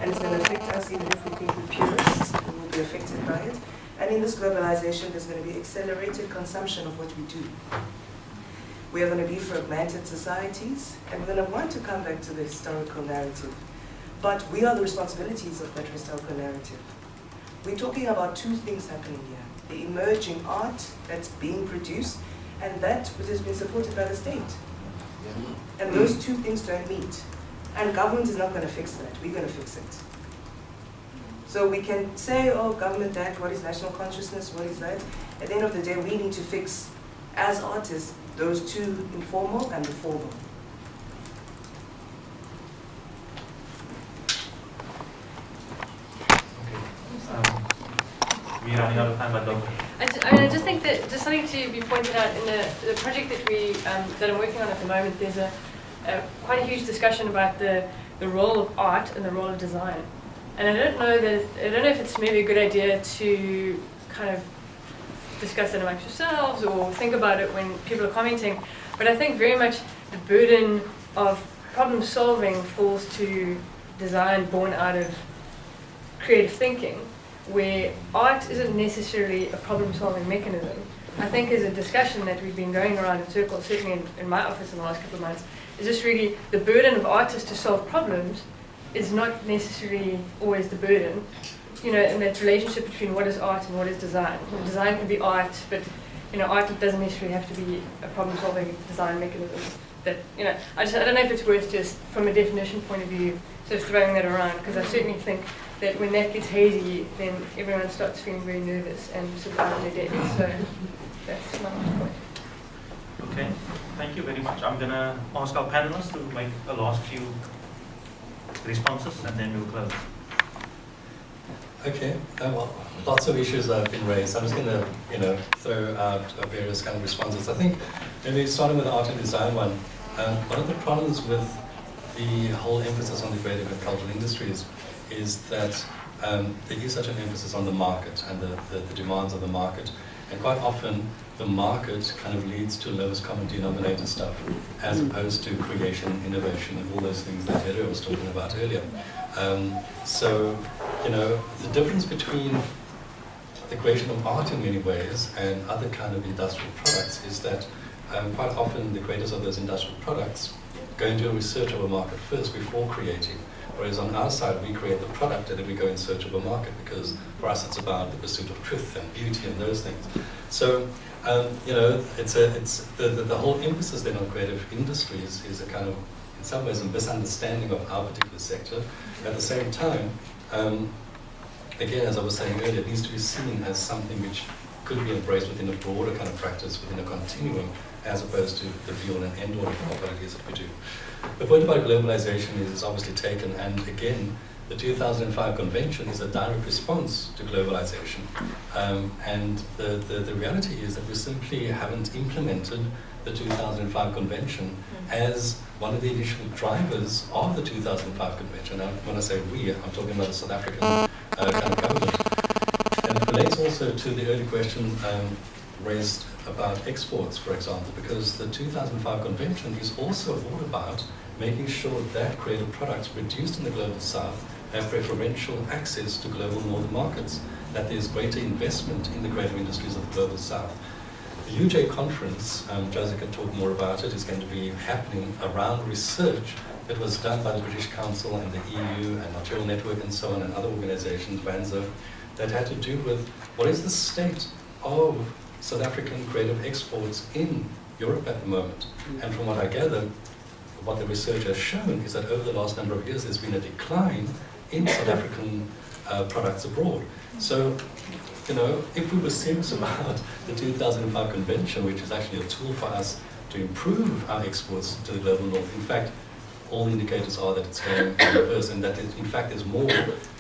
And it's going to affect us even if we think we're purists, we will be affected by it. And in this globalization, there's going to be accelerated consumption of what we do. We are going to be fragmented societies, and we're going to want to come back to the historical narrative. But we are the responsibilities of that historical narrative. We're talking about two things happening here. The emerging art that's being produced, and that which has been supported by the state. And those two things don't meet. And government is not going to fix that. We're going to fix it. So we can say, oh, government that, what is national consciousness, what is that? At the end of the day, we need to fix, as artists, those two, informal and the formal. We're running out of time, but I just think that just something to be pointed out in the project that I'm working on at the moment. There's quite a huge discussion about the role of art and the role of design, and I don't know if it's maybe a good idea to kind of discuss it amongst yourselves or think about it when people are commenting. But I think very much the burden of problem solving falls to design born out of creative thinking, where art isn't necessarily a problem-solving mechanism. I think is a discussion that we've been going around in circles, certainly in my office in the last couple of months, is just really the burden of artists to solve problems is not necessarily always the burden, and that relationship between what is art and what is design. Design can be art, but art doesn't necessarily have to be a problem-solving design mechanism. That I don't know if it's worth just from a definition point of view, sort of throwing that around, because I certainly think that when that gets hazy, then everyone starts feeling very nervous and sort of out of their depth. So that's my point. Okay, thank you very much. I'm going to ask our panelists to make the last few responses, and then we'll close. Okay, well, lots of issues have been raised. I'm just going to, throw out various kind of responses. I think maybe starting with the art and design one. One of the problems with the whole emphasis on the creative and cultural industries is that there is such an emphasis on the market and the demands of the market. And quite often, the market kind of leads to lowest common denominator stuff, as opposed to creation, innovation, and all those things that Diedre was talking about earlier. So, the difference between the creation of art in many ways and other kind of industrial products is that quite often the creators of those industrial products go into a research of a market first before creating. Whereas on our side, we create the product and then we go in search of a market, because for us it's about the pursuit of truth and beauty and those things. So, it's the whole emphasis then on creative industries is a kind of, in some ways, a misunderstanding of our particular sector. At the same time, again, as I was saying earlier, it needs to be seen as something which could be embraced within a broader kind of practice, within a continuum, as opposed to the be-all and end-all of what it is that we do. The point about globalization is obviously taken, and again, the 2005 convention is a direct response to globalization. And the reality is that we simply haven't implemented the 2005 convention as one of the initial drivers of the 2005 convention. Now, when I say we, I'm talking about the South African kind of government. And it relates also to the early question raised about exports, for example, because the 2005 convention is also all about making sure that creative products produced in the global south have preferential access to global northern markets, that there's greater investment in the creative industries of the global south. The UJ conference, Joseph can talk more about it, is going to be happening around research It was done by the British Council and the EU and Arterial Network and so on, and other organizations, ANSA, that had to do with what is the state of South African creative exports in Europe at the moment. And from what I gather, what the research has shown is that over the last number of years there's been a decline in South African products abroad. So, you know, if we were serious about the 2005 convention, which is actually a tool for us to improve our exports to the global north, in fact, all indicators are that it's going in reverse, and that in fact there's more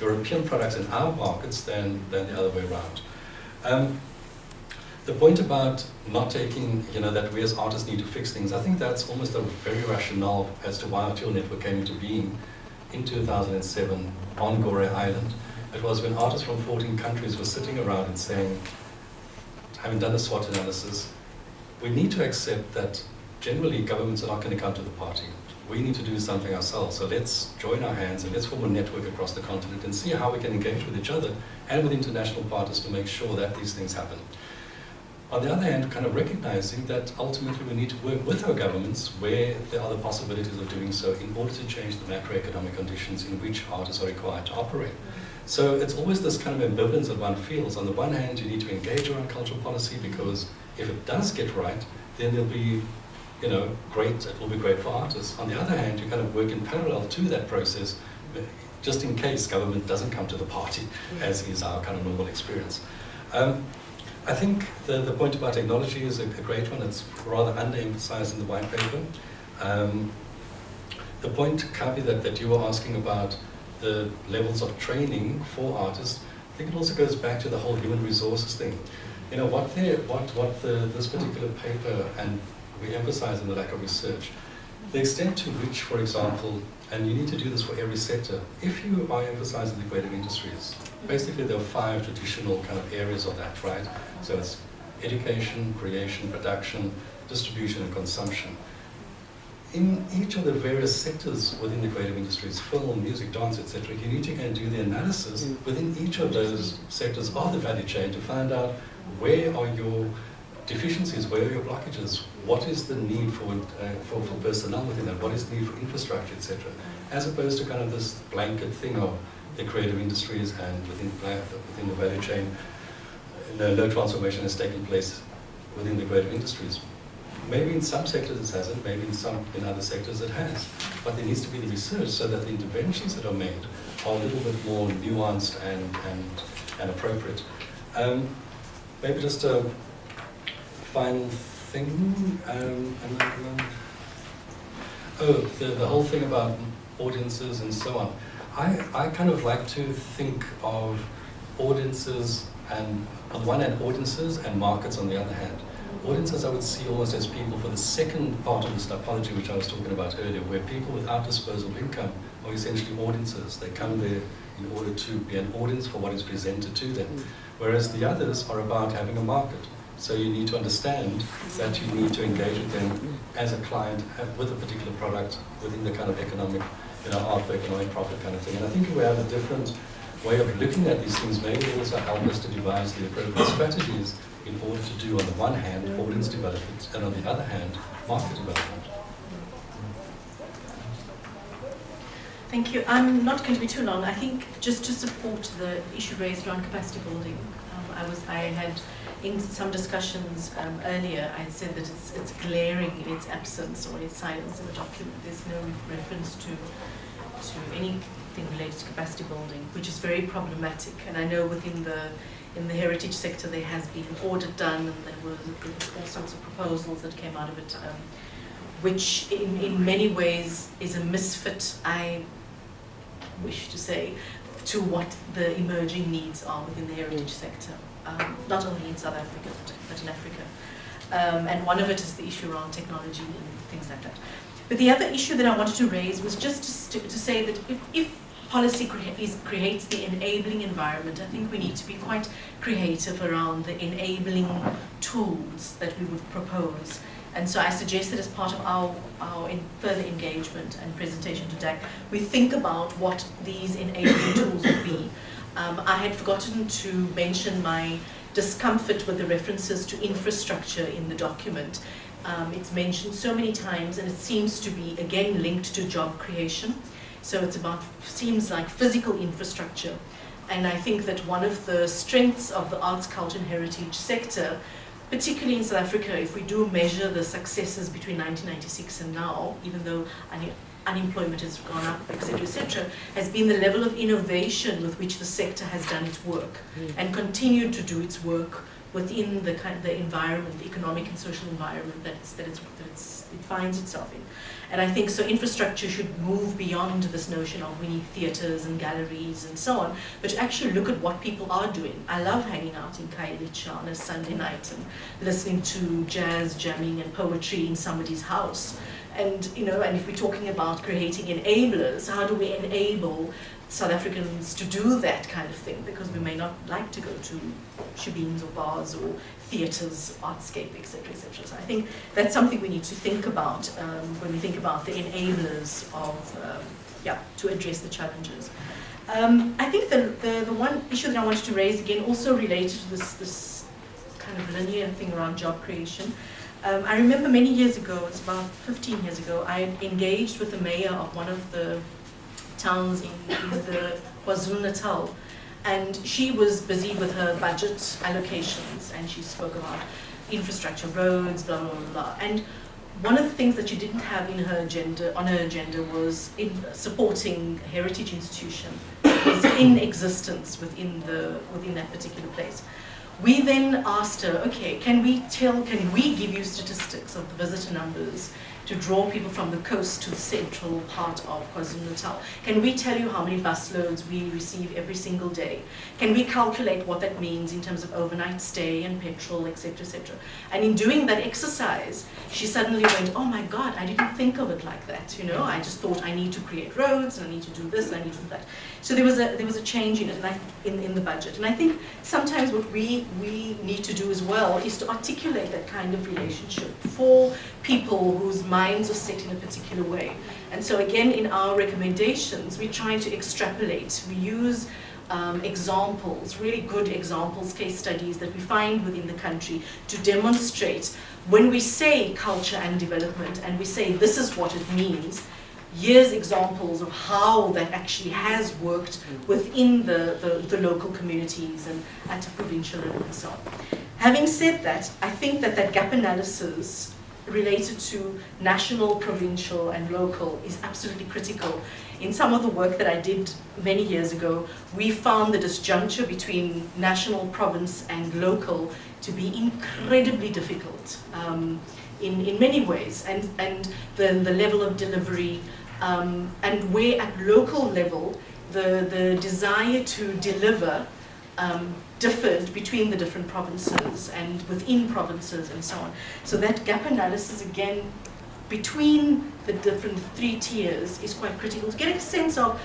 European products in our markets than the other way around. The point about not taking, you know, that we as artists need to fix things, I think that's almost a very rationale as to why Arterial Network came into being in 2007 on Gore Island. It was when artists from 14 countries were sitting around and saying, having done a SWOT analysis, we need to accept that generally governments are not going to come to the party. We need to do something ourselves. So let's join our hands and let's form a network across the continent and see how we can engage with each other and with international partners to make sure that these things happen. On the other hand, kind of recognizing that ultimately we need to work with our governments where there are the possibilities of doing so in order to change the macroeconomic conditions in which artists are required to operate. So it's always this kind of ambivalence that one feels. On the one hand, you need to engage around cultural policy because if it does get right, then there'll be, you know, great, it will be great for artists. On the other hand, you kind of work in parallel to that process just in case government doesn't come to the party, as is our kind of normal experience. I think the point about technology is a great one. It's rather underemphasized in the white paper. The point, Kabi, that you were asking about the levels of training for artists, I think it also goes back to the whole human resources thing. You know, this particular paper, and we emphasize in the lack of research, the extent to which, for example, and you need to do this for every sector, if you are emphasizing the creative industries, basically there are 5 traditional kind of areas of that, right? So it's education, creation, production, distribution, and consumption. In each of the various sectors within the creative industries, film, music, dance, etc., you need to go and do the analysis within each of those sectors of the value chain to find out where are your deficiencies, where are your blockages, what is the need for personnel within that, what is the need for infrastructure, etc., as opposed to kind of this blanket thing of the creative industries and within the value chain, no transformation has taken place within the creative industries. Maybe in some sectors it hasn't, maybe in other sectors it has. But there needs to be the research so that the interventions that are made are a little bit more nuanced and appropriate. Maybe just a final thing. The whole thing about audiences and so on. I kind of like to think of audiences and, on the one hand, audiences and markets on the other hand. Audiences I would see almost as people for the second part of this typology which I was talking about earlier, where people without disposable income are essentially audiences. They come there in order to be an audience for what is presented to them. Whereas the others are about having a market. So you need to understand that you need to engage with them as a client with a particular product within the kind of economic, art for economic profit kind of thing. And I think if we have a different way of looking at these things, maybe it also help us to devise the appropriate strategies in order to do, on the one hand, audience development, and on the other hand, market development. Thank you. I'm not going to be too long. I think just to support the issue raised around capacity building, I had in some discussions earlier, I said that it's glaring in its absence or its silence in the document. There's no reference to anything related to capacity building, which is very problematic. And I know in the heritage sector there has been an audit done, and there were all sorts of proposals that came out of it, which in many ways is a misfit, I wish to say, to what the emerging needs are within the heritage sector. Not only in South Africa, but in Africa. And one of it is the issue around technology and things like that. But the other issue that I wanted to raise was just to say that if policy creates the enabling environment, I think we need to be quite creative around the enabling tools that we would propose. And so I suggested as part of our further engagement and presentation to DAC, we think about what these enabling tools would be. I had forgotten to mention my discomfort with the references to infrastructure in the document. It's mentioned so many times, and it seems to be, again, linked to job creation. So it's about, seems like physical infrastructure. And I think that one of the strengths of the arts, culture and heritage sector, particularly in South Africa, if we do measure the successes between 1996 and now, even though unemployment has gone up, etc., has been the level of innovation with which the sector has done its work and continued to do its work within the kind of the environment, the economic and social environment that it finds itself in. And I think so infrastructure should move beyond this notion of we need theatres and galleries and so on, but to actually look at what people are doing. I love hanging out in Kailicha on a Sunday night and listening to jazz, jamming and poetry in somebody's house. And, you know, and if we're talking about creating enablers, how do we enable South Africans to do that kind of thing? Because we may not like to go to shebeens or bars or theatres, Artscape, etc., etc. So I think that's something we need to think about when we think about the enablers of, to address the challenges. I think the one issue that I wanted to raise again also related to this kind of linear thing around job creation. I remember many years ago, it's about 15 years ago, I engaged with the mayor of one of the towns in the KwaZulu-Natal, and she was busy with her budget allocations, and she spoke about infrastructure, roads, blah, blah, blah, blah. And one of the things that she didn't have in her agenda, on her agenda, was in supporting heritage institution that was in existence within that particular place. We then asked her, okay, can we give you statistics of the visitor numbers to draw people from the coast to the central part of KwaZulu-Natal? Can we tell you how many busloads we receive every single day? Can we calculate what that means in terms of overnight stay and petrol, etc., etc.? And in doing that exercise, she suddenly went, oh my God, I didn't think of it like that. You know, I just thought I need to create roads, and I need to do this, and I need to do that. So there was a change in it, in the budget. And I think sometimes what we need to do as well is to articulate that kind of relationship for people whose minds are set in a particular way. And so again, in our recommendations, we try to extrapolate. We use examples, really good examples, case studies that we find within the country to demonstrate when we say culture and development and we say this is what it means, here's examples of how that actually has worked within the local communities and at a provincial level and so on. Having said that, I think that gap analysis related to national, provincial and local is absolutely critical. In some of the work that I did many years ago, we found the disjuncture between national, province and local to be incredibly difficult in many ways, and the level of delivery, and where at local level the desire to deliver differed between the different provinces and within provinces and so on. So that gap analysis again between the different three tiers is quite critical to get a sense of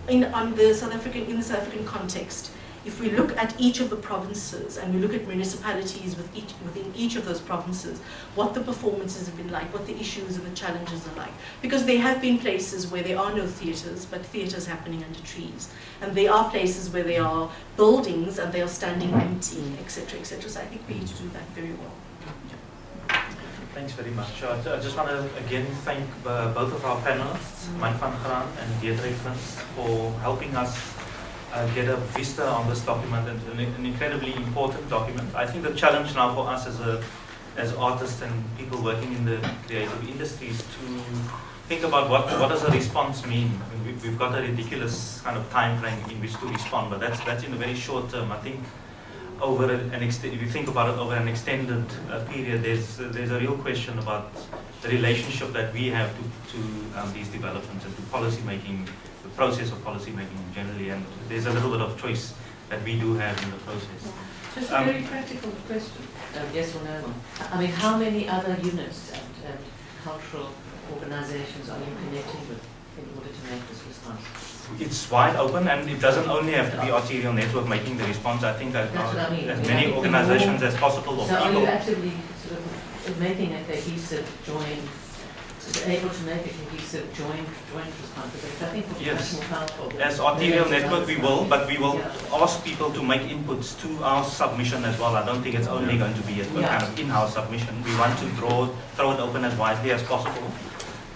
in the South African context. If we look at each of the provinces and we look at municipalities within each of those provinces, what the performances have been like, what the issues and the challenges are like. Because there have been places where there are no theatres, but theatres happening under trees. And there are places where there are buildings and they are standing empty, etc., etc. So I think we need to do that very well. Thanks very much. I just want to again thank both of our panelists, Mike van Graan and Diedre Prins, for helping us get a vista on this document, and an incredibly important document. I think the challenge now for us as artists and people working in the creative industries to think about what does a response mean. I mean, we've got a ridiculous kind of time frame in which to respond, but that's in a very short term. I think over if you think about it over an extended period, there's a real question about the relationship that we have to these developments and to policy making, the process of policy making generally, and there's a little bit of choice that we do have in the process. Just a very practical question, yes or no? I mean, how many other units and cultural organizations are you connecting with in order to make this response? It's wide open, and it doesn't only have to be Arterial Network making the response. I think that as many organizations as possible, or so people. are you actively sort of making a cohesive joint able to make a cohesive joint response. I think would be much more powerful. As Arterial Network we will, but we will ask people to make inputs to our submission as well. I don't think it's only going to be a kind of in-house submission. We want to throw it open as widely as possible.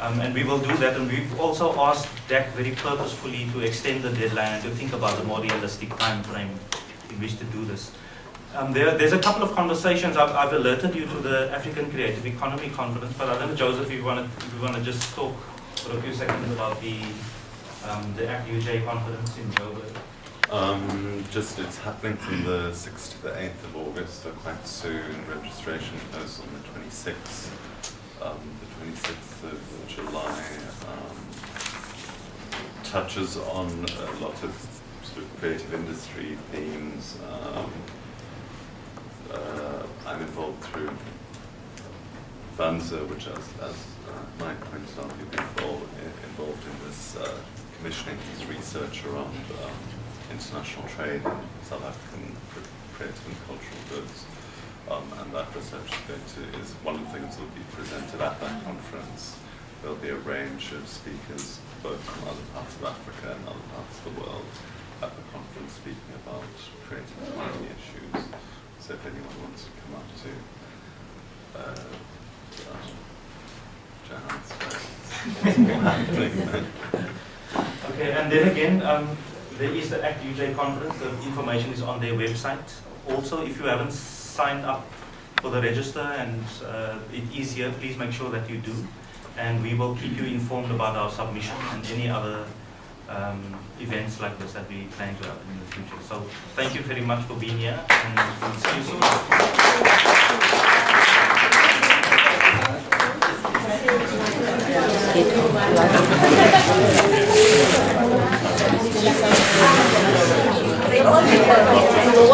And we will do that, and we've also asked DAC very purposefully to extend the deadline and to think about a more realistic time frame in which to do this. There's a couple of conversations. I've alerted you to the African Creative Economy Conference, but I don't know, Joseph, if you want to just talk for a few seconds about the ACT-UJ conference in Joburg. It's happening from the 6th to the 8th of August, so quite soon. Registration goes on the 26th. The 26th of July touches on a lot of sort of creative industry themes. I'm involved through ANSA, which, as Mike pointed out, we've been involved in this commissioning this research around international trade in South African creative and cultural goods. And that research is one of the things that will be presented at that conference. There'll be a range of speakers, both from other parts of Africa and other parts of the world, at the conference speaking about creative economy issues. So if anyone wants to come up to Johannesburg, Okay, and then again, there is the ACT-UJ conference. The information is on their website. Also, if you haven't signed up for the register and it is here, please make sure that you do. And we will keep you informed about our submission and any other events like this that we plan to happen in the future. So thank you very much for being here, and we'll see you soon. Thank you.